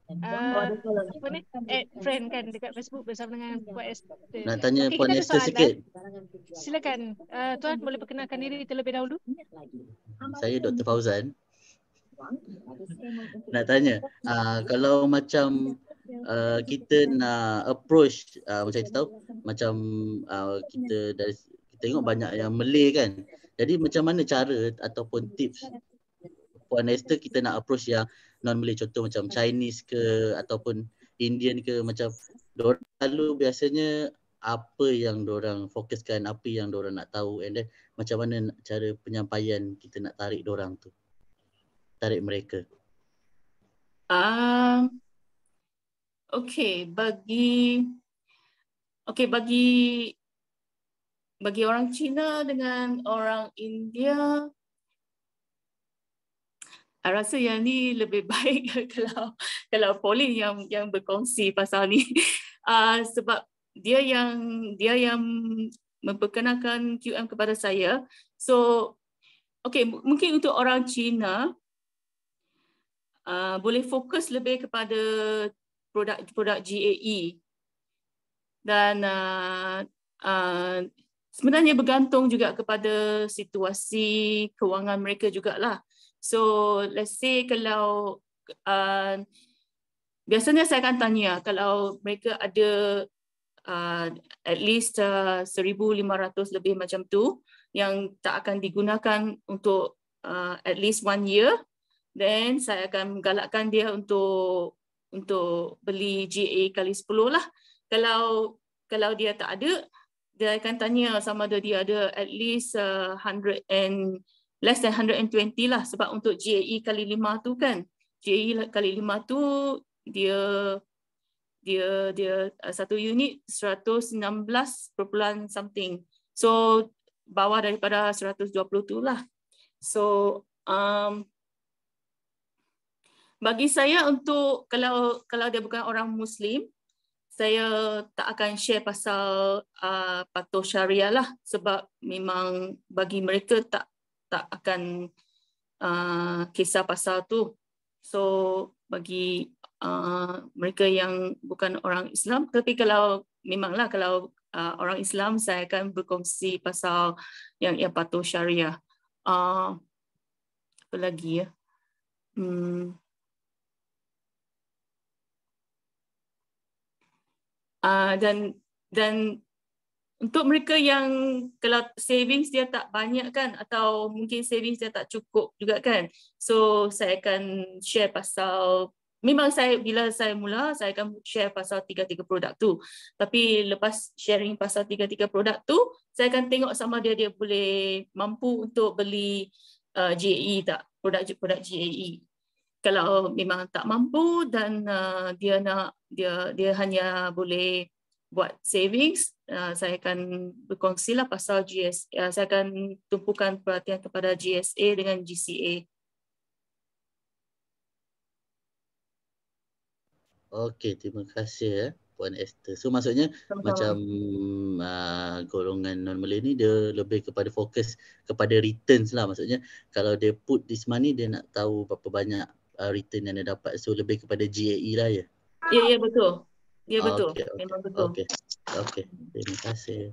[SPEAKER 1] Apa ni? Add friend kan dekat Facebook bersama dengan Puan Esther.
[SPEAKER 4] Nak tanya
[SPEAKER 1] Okey,
[SPEAKER 4] Puan
[SPEAKER 1] kita ada
[SPEAKER 4] Esther
[SPEAKER 1] soalan.
[SPEAKER 4] sikit.
[SPEAKER 1] Silakan. Tuan boleh perkenalkan diri terlebih dahulu.
[SPEAKER 4] Saya Dr. Fauzan. Nak tanya, kalau macam kita nak approach, macam kita tahu, macam kita tengok banyak yang Malay kan. Jadi macam mana cara ataupun tips Puan Esther kita nak approach yang non-Malay, contoh macam Chinese ke ataupun Indian ke, macam diorang selalu biasanya apa yang diorang fokuskan, apa yang diorang nak tahu, and then macam mana cara penyampaian kita nak tarik diorang tu, tarik mereka.
[SPEAKER 5] Bagi orang Cina dengan orang India, saya rasa yang ni lebih baik kalau Pauline yang berkongsi pasal ni. Sebab dia yang memperkenalkan QM kepada saya. So mungkin untuk orang Cina boleh fokus lebih kepada produk GAE dan sebenarnya bergantung juga kepada situasi kewangan mereka jugalah. So let's say kalau biasanya saya akan tanya kalau mereka ada at least 1,500 lebih macam tu yang tak akan digunakan untuk at least 1 year, then saya akan galakkan dia untuk beli GA kali 10 lah. Kalau dia tak ada, dia akan tanya sama ada dia ada at least less than 120 lah, sebab untuk GAE kali 5 tu kan, GAE kali 5 tu dia satu unit 116 something. So bawah daripada 120 tu lah. So bagi saya untuk kalau dia bukan orang Muslim, saya tak akan share pasal patuh syariah lah, sebab memang bagi mereka tak akan kisah pasal tu. So bagi mereka yang bukan orang Islam, tapi kalau memanglah kalau orang Islam, saya akan berkongsi pasal yang patuh syariah. Apa lagi ya? Dan untuk mereka yang kalau savings dia tak banyak kan, atau mungkin savings dia tak cukup juga kan, so saya akan share pasal, memang bila saya mula saya akan share pasal 3 produk tu, tapi lepas sharing pasal 3 produk tu, saya akan tengok sama dia boleh mampu untuk beli GAE tak, produk GAE. Kalau memang tak mampu dan dia hanya boleh buat savings, saya akan berkongsilah pasal GSA. Saya akan tumpukan perhatian kepada GSA dengan GCA.
[SPEAKER 4] Okey, terima kasih Puan Esther. So maksudnya macam golongan non-Malay ni dia lebih kepada fokus kepada returns lah. Maksudnya kalau dia put this money, dia nak tahu berapa banyak return yang dia dapat. So lebih kepada GAE lah ya?
[SPEAKER 5] Ya, betul. Ya betul.
[SPEAKER 4] Okay.
[SPEAKER 5] Memang betul.
[SPEAKER 4] Okay. Okey, terima kasih.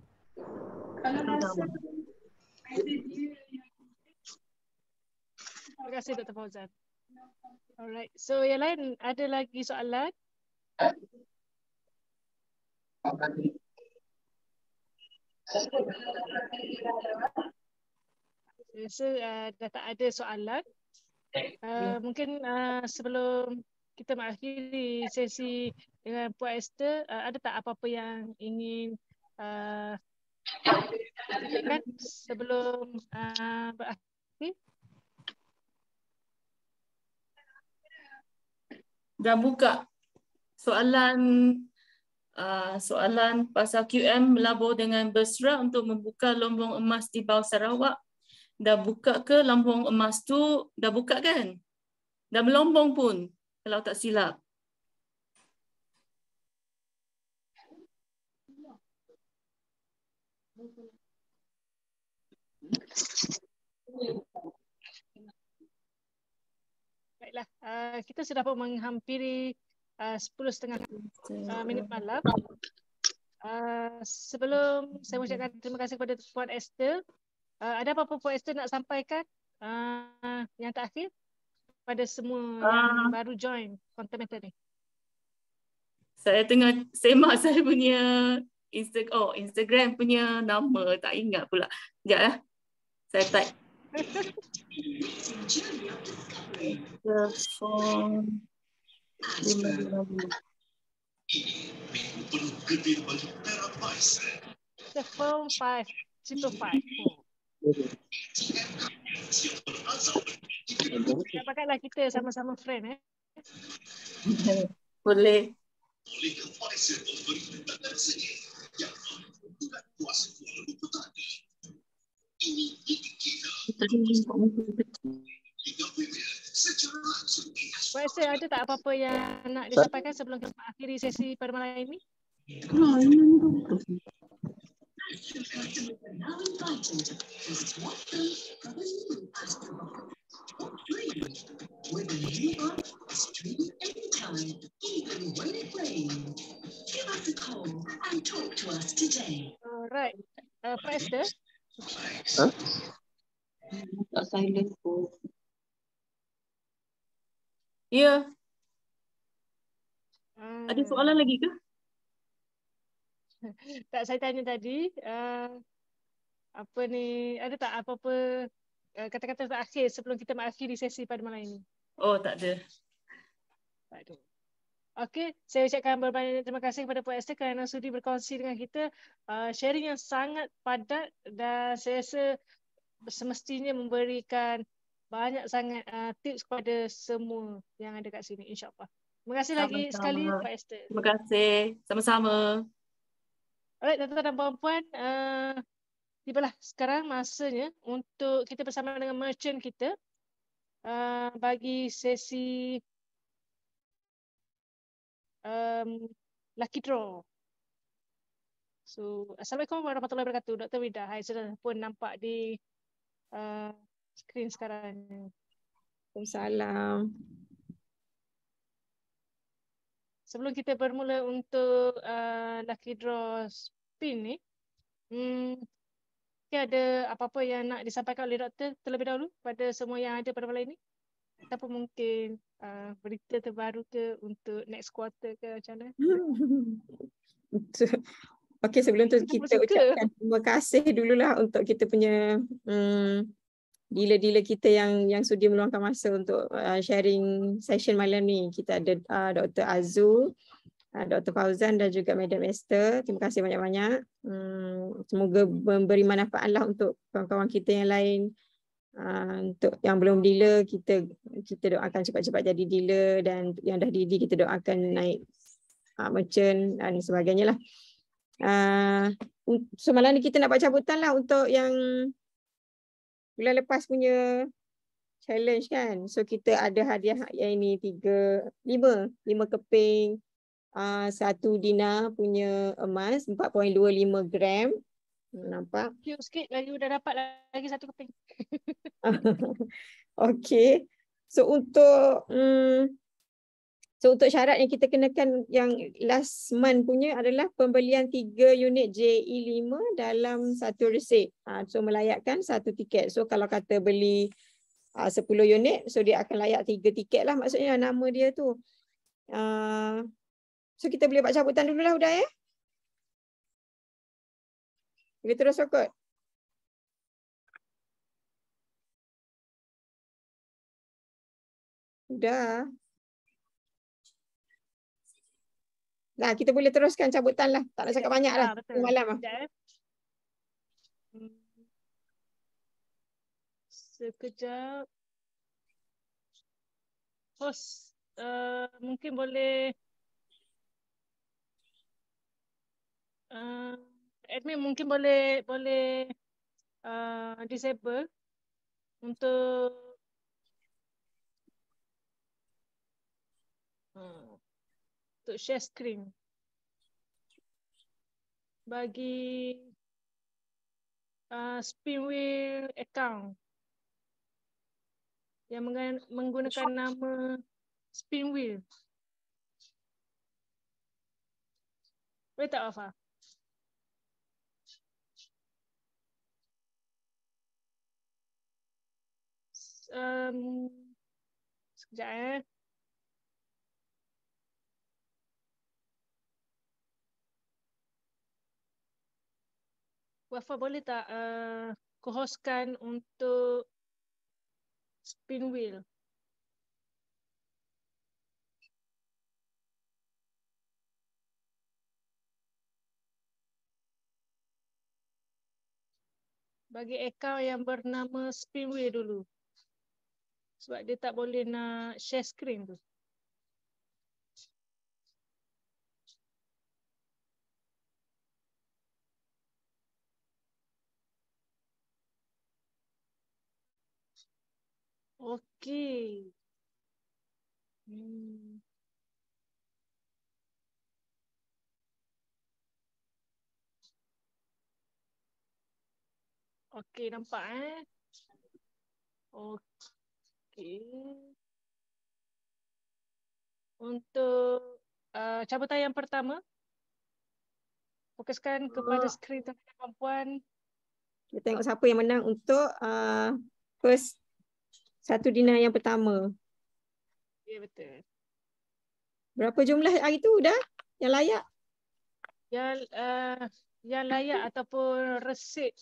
[SPEAKER 1] Terima kasih Dr. Fauzan. Alright, so yang lain ada lagi soalan? Saya rasa dah tak ada soalan. Mungkin sebelum kita mengakhiri sesi dengan Puan Esther, ada tak apa-apa yang ingin ceritakan sebelum berakhir?
[SPEAKER 5] Dah buka soalan pasal QM melabur dengan Besra untuk membuka lombong emas di bawah Sarawak. Dah buka ke lombong emas tu? Dah buka kan? Dah melombong pun kalau tak silap.
[SPEAKER 1] Baiklah, kita sudah pun menghampiri 10:30 minit malam. Sebelum saya mengucapkan terima kasih kepada Puan Esther, ada apa-apa Puan Esther nak sampaikan yang terakhir pada semua yang baru join Content ni?
[SPEAKER 5] Saya tengah semak saya punya Instagram punya nama, tak ingat pula. Sekejap lah. Saya type.
[SPEAKER 1] Phone 5 Dapatkanlah kita sama-sama friend
[SPEAKER 5] Boleh.
[SPEAKER 1] Puan Esther, ada tak apa-apa yang nak disampaikan sebelum kita akhiri sesi pada malam ini? Alright, Puan Esther.
[SPEAKER 3] Tak silent pun.
[SPEAKER 5] Ya. Ada soalan lagi ke?
[SPEAKER 1] Tak, saya tanya tadi, apa ni, ada tak apa-apa kata-kata terakhir sebelum kita mengakhiri sesi pada malam ini?
[SPEAKER 5] Oh, tak ada.
[SPEAKER 1] Tak ada. Okey, saya ucapkan berbanyak terima kasih kepada Puan Esther kerana sudi berkongsi dengan kita sharing yang sangat padat dan saya rasa semestinya memberikan banyak sangat tips kepada semua yang ada kat sini, insyaAllah. Terima kasih lagi sekali Puan Esther.
[SPEAKER 5] Terima kasih. Sama-sama.
[SPEAKER 1] Alright, tuan-tuan dan puan-puan, tibalah sekarang masanya untuk kita bersama dengan merchant kita bagi sesi lucky draw. So, Assalamualaikum warahmatullahi wabarakatuh. Dr. Wida, hai, sudah pun nampak di skrin sekarang.
[SPEAKER 6] Waalaikumsalam.
[SPEAKER 1] Sebelum kita bermula untuk lucky draw spin ni, ada apa-apa yang nak disampaikan oleh doktor terlebih dahulu pada semua yang ada pada malam ini? Ataupun mungkin berita terbaru ke untuk next quarter ke macam mana?
[SPEAKER 6] Okey, sebelum tu kita ucapkan terima kasih dululah untuk kita punya dealer-dealer kita yang sudi meluangkan masa untuk sharing session malam ni. Kita ada Dr. Azul, Dr. Fauzan dan juga Madam Esther. Terima kasih banyak-banyak. Semoga memberi manfaat lah untuk kawan-kawan kita yang lain. Untuk yang belum dealer, kita doakan cepat-cepat jadi dealer, dan yang dah dealer kita doakan naik merchant dan sebagainya lah. So malam ni kita nak buat cabutan lah untuk yang bulan lepas punya challenge kan. So kita ada hadiah yang ini 5 keping 1 dinar punya emas 4.25 gram. Nampak?
[SPEAKER 1] Cute sikit lagi, udah dapat lagi 1 keping.
[SPEAKER 6] Okay. So untuk So untuk syarat yang kita kenakan yang last month punya adalah pembelian 3 unit JE5 dalam satu resit. So melayakkan satu tiket. So kalau kata beli 10 unit, so dia akan layak 3 tiket lah maksudnya nama dia tu. So kita boleh buat cabutan dulu lah Uday ya. Boleh terus kot. Dah. Nah, kita boleh teruskan cabutan lah. Tak nak cakap banyak lah.
[SPEAKER 1] Betul.
[SPEAKER 6] Malam lah.
[SPEAKER 1] Sekejap. Host, mungkin boleh admin mungkin boleh disable untuk share screen bagi Spinwheel account yang menggunakan nama Spinwheel. Boleh tak Wafa? Sekejap Wafa boleh tak co-hostkan untuk Spinwheel? Bagi akaun yang bernama Spinwheel dulu. Sebab dia tak boleh nak share screen tu. Okey. Okey, nampak Okey. Untuk cabutan yang pertama, fokuskan kepada skrin perempuan.
[SPEAKER 6] Kita tengok siapa yang menang untuk first satu dinar yang pertama.
[SPEAKER 1] Ya, betul.
[SPEAKER 6] Berapa jumlah hari tu dah yang layak?
[SPEAKER 1] Yang layak ataupun resit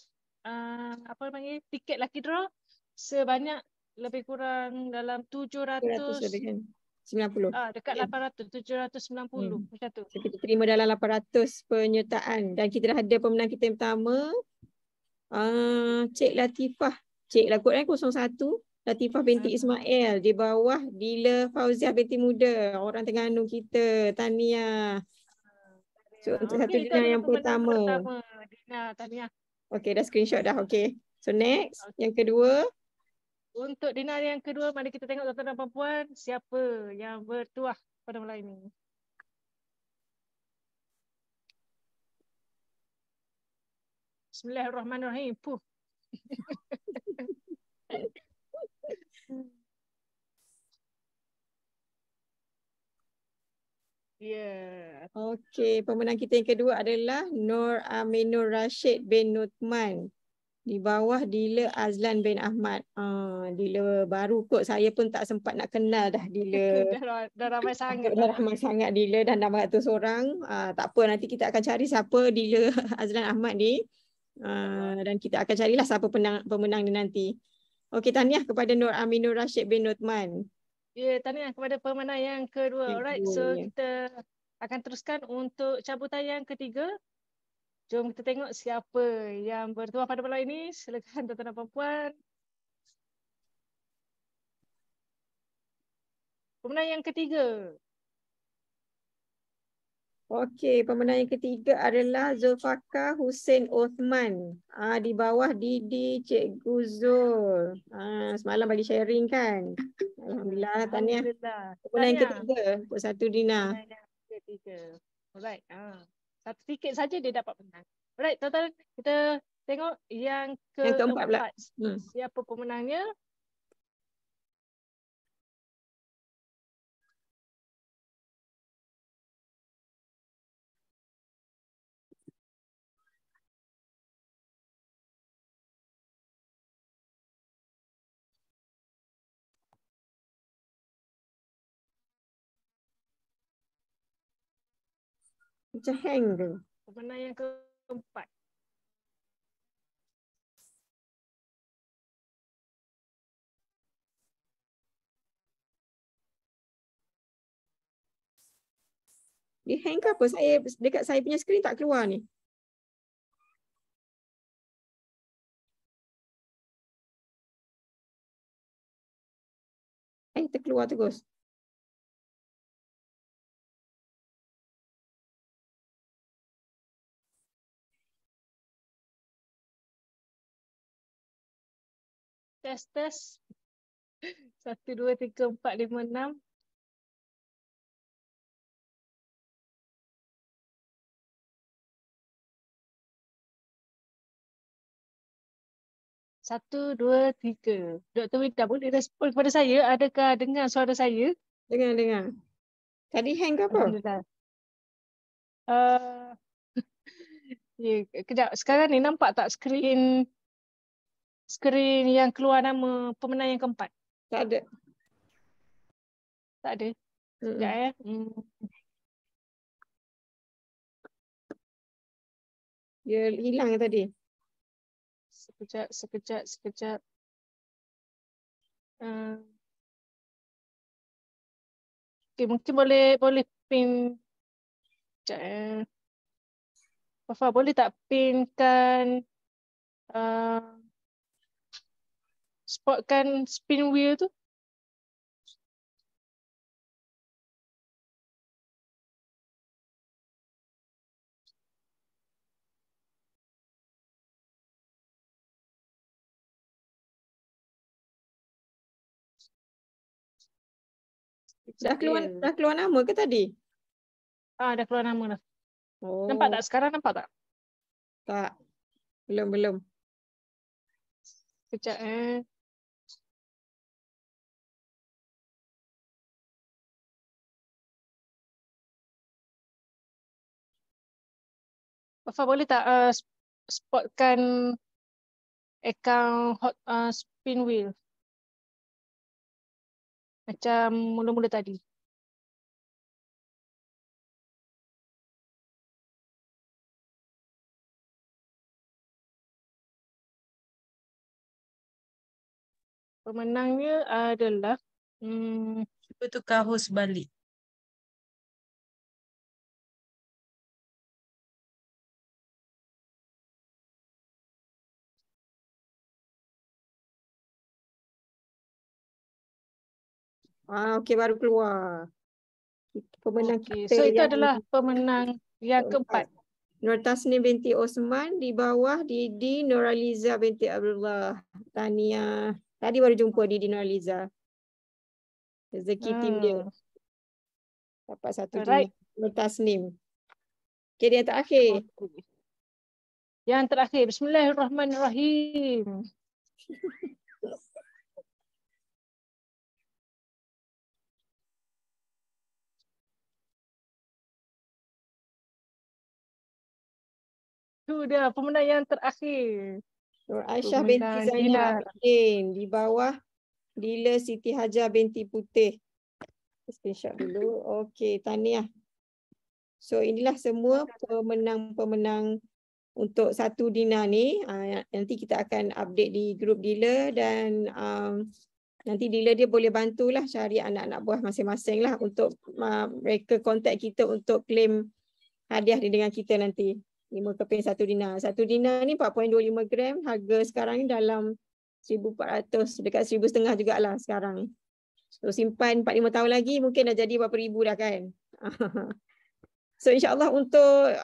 [SPEAKER 1] apa panggil tiket lucky draw sebanyak lebih kurang dalam 700
[SPEAKER 6] lebih kan? 90.
[SPEAKER 1] Dekat 800, 790 macam tu.
[SPEAKER 6] So, kita terima dalam 800 penyertaan dan kita dah ada pemenang kita yang pertama. Cik Latifah. Cik lah kot 01. Latifah binti Ismail. Di bawah Dila Fauziah binti muda. Orang Terengganu kita. Tahniah. So untuk satu dinar yang pertama.
[SPEAKER 1] Dina, tahniah.
[SPEAKER 6] Okay, dah screenshot dah. Okay. So next, yang kedua.
[SPEAKER 1] Untuk dinar yang kedua, mari kita tengok tuan-tuan dan perempuan siapa yang bertuah pada malam ini. Bismillahirrahmanirrahim. Puh. Yeah.
[SPEAKER 6] Okay, pemenang kita yang kedua adalah Nur Aminur Rashid bin Nutman. Di bawah Dila Azlan bin Ahmad. Dila baru kot. Saya pun tak sempat nak kenal dah Dila.
[SPEAKER 1] dah ramai sangat.
[SPEAKER 6] Dah ramai sangat Dila dan dah 100 orang. Tak apa, nanti kita akan cari siapa Dila Azlan Ahmad ni. Dan kita akan carilah siapa pemenang ni nanti. Okey, tahniah kepada Nur Aminur Rashid bin Nutman.
[SPEAKER 1] Ya, tahniah kepada pemenang yang kedua. Alright, so kita akan teruskan untuk cabutan yang ketiga. Jom kita tengok siapa yang bertuah pada malam ini. Silakan tuan-tuan dan perempuan. Pemenang yang ketiga.
[SPEAKER 6] Okey, pemenang yang ketiga adalah Zulfaqar Hussein Othman. Di bawah Didi Cikgu Zul. Semalam bagi sharing kan. Alhamdulillah, tahniah. Pemenang yang ketiga untuk satu dinar.
[SPEAKER 1] Pemenang yang ketiga. Alright. Satu tiket saja dia dapat menang. Alright, tuan-tuan, kita tengok yang keempat pula. Siapa pemenangnya?
[SPEAKER 6] Macam hang ke?
[SPEAKER 1] Pemenang yang keempat.
[SPEAKER 6] Dia hang ke apa? Dekat saya punya skrin tak keluar ni. Terkeluar terus.
[SPEAKER 1] Tes. 1, 2, 3, 4, 5, 6. Satu, dua, tiga. Dr. Wida boleh respon kepada saya? Adakah dengar suara saya?
[SPEAKER 6] Dengar. Tadi hang ke apa?
[SPEAKER 1] Alhamdulillah. Ya, kejap. Sekarang ni nampak tak skrin yang keluar nama pemenang yang keempat?
[SPEAKER 6] Tak ada.
[SPEAKER 1] Tak ada. Sekejap ya.
[SPEAKER 6] Dia hilang tadi.
[SPEAKER 1] Sekejap. Okay, mungkin boleh pin. Sekejap ya. Wafa, boleh tak pinkan spotkan spin wheel tu?
[SPEAKER 6] Dah keluar nama ke tadi?
[SPEAKER 1] Dah keluar nama dah.
[SPEAKER 6] Oh.
[SPEAKER 1] Nampak tak sekarang? Nampak tak?
[SPEAKER 6] Tak. Belum.
[SPEAKER 1] Sekejap Wafa, boleh tak spotkan akaun hot spin wheel macam mula-mula tadi? Pemenangnya adalah
[SPEAKER 5] Cuba tukar host balik.
[SPEAKER 6] Okey, baru keluar. Pemenang kita
[SPEAKER 1] so itu adalah pemenang yang keempat.
[SPEAKER 6] Nur Tasnim binti Osman, di bawah Didi Nuraliza binti Abdullah. Tahniah. Tadi baru jumpa Didi Nuraliza. Rezeki tim dia. Dapat satu
[SPEAKER 1] Alright.
[SPEAKER 6] Nur Tasnim. Okey, dia terakhir.
[SPEAKER 1] Yang terakhir. Bismillahirrahmanirrahim. Sudah pemenang yang terakhir.
[SPEAKER 6] Nur Aisyah binti Zainal Abidin. Di bawah Dila Siti Hajar binti Putih. Screenshot dulu. Okey, tahniah. So inilah semua pemenang-pemenang untuk satu Dina ni. Nanti kita akan update di grup Dila dan nanti Dila dia boleh bantulah cari anak-anak buah masing-masing lah untuk mereka kontak kita untuk claim hadiah dengan kita nanti. 5 keping satu Dina. Satu Dina ni 4.25 gram. Harga sekarang ni dalam 1,400 dekat 1,500 jugalah sekarang ni. So simpan 4-5 tahun lagi mungkin dah jadi berapa ribu dah kan. So insyaAllah untuk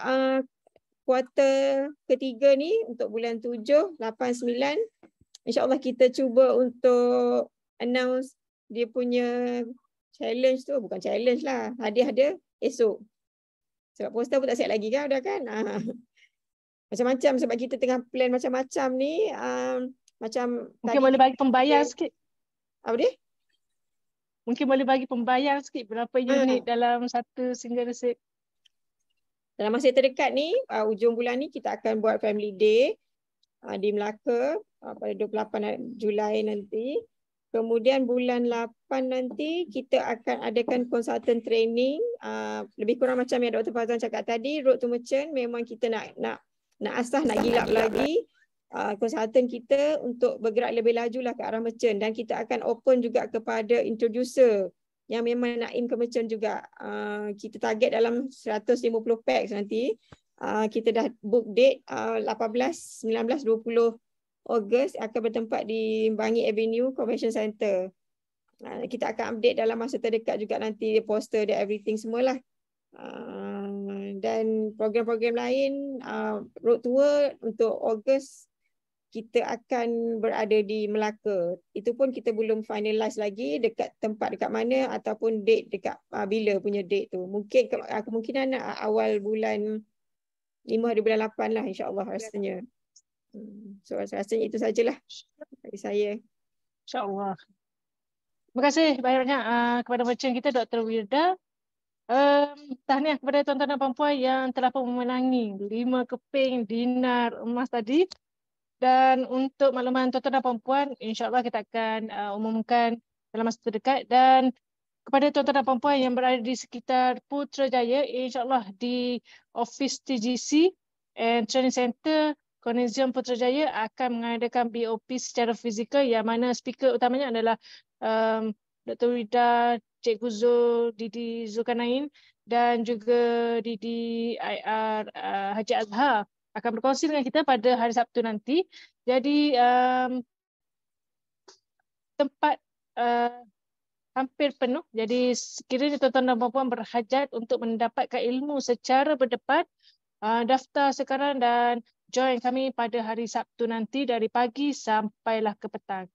[SPEAKER 6] kuarter ketiga ni untuk bulan 7, 8, 9 insyaAllah kita cuba untuk announce dia punya challenge tu. Bukan challenge lah. Hadiah dia esok. Sebab poster pun tak siap lagi kan. Dah kan. Macam-macam sebab kita tengah plan macam-macam ni. Macam
[SPEAKER 1] mungkin boleh bagi pembayar sikit.
[SPEAKER 6] Apa dia?
[SPEAKER 1] Mungkin boleh bagi pembayar sikit berapa unit dalam satu single receipt.
[SPEAKER 6] Dalam masa terdekat ni, ujung bulan ni kita akan buat Family Day di Melaka pada 28 Julai nanti. Kemudian bulan 8 nanti kita akan adakan consultant training. Lebih kurang macam yang Dr. Fazan cakap tadi, Road to Merchant memang kita nak asah, nak gilap lagi consultant kita untuk bergerak lebih laju lah ke arah merchant, dan kita akan open juga kepada introducer yang memang nak aim ke merchant juga. Kita target dalam 150 packs nanti. Kita dah book date 18, 19, 20 Ogos akan bertempat di Bangi Avenue Convention Center. Kita akan update dalam masa terdekat juga nanti, poster dan everything semualah. Dan program-program lain, road tour untuk Ogos kita akan berada di Melaka. Itu pun kita belum finalize lagi dekat tempat dekat mana ataupun date dekat bila punya date tu. Mungkin kemungkinan awal bulan 5 hari bulan 8 lah, insya-Allah rasanya. So rasanya itu sajalah dari saya.
[SPEAKER 1] InsyaAllah. Terima kasih banyak-banyak kepada merchant kita, Dr. Wirda. Tahniah kepada tuan-tuan dan puan-puan yang telah pun memenangi 5 keping dinar emas tadi. Dan untuk makluman tuan-tuan dan puan-puan, insyaAllah kita akan umumkan dalam masa terdekat. Dan kepada tuan-tuan dan puan-puan yang berada di sekitar Putrajaya, insyaAllah di Office TGC and Training Center Konesium Putrajaya akan mengadakan BOP secara fizikal, yang mana speaker utamanya adalah Dr. Wirda, Cikgu Zul, Didi Zulkarnain dan juga Didi IR Haji Azhar akan berkongsi dengan kita pada hari Sabtu nanti. Jadi tempat hampir penuh. Jadi sekiranya tuan-tuan dan puan-puan berhajat untuk mendapatkan ilmu secara berdepan, daftar sekarang dan join kami pada hari Sabtu nanti dari pagi sampailah ke petang.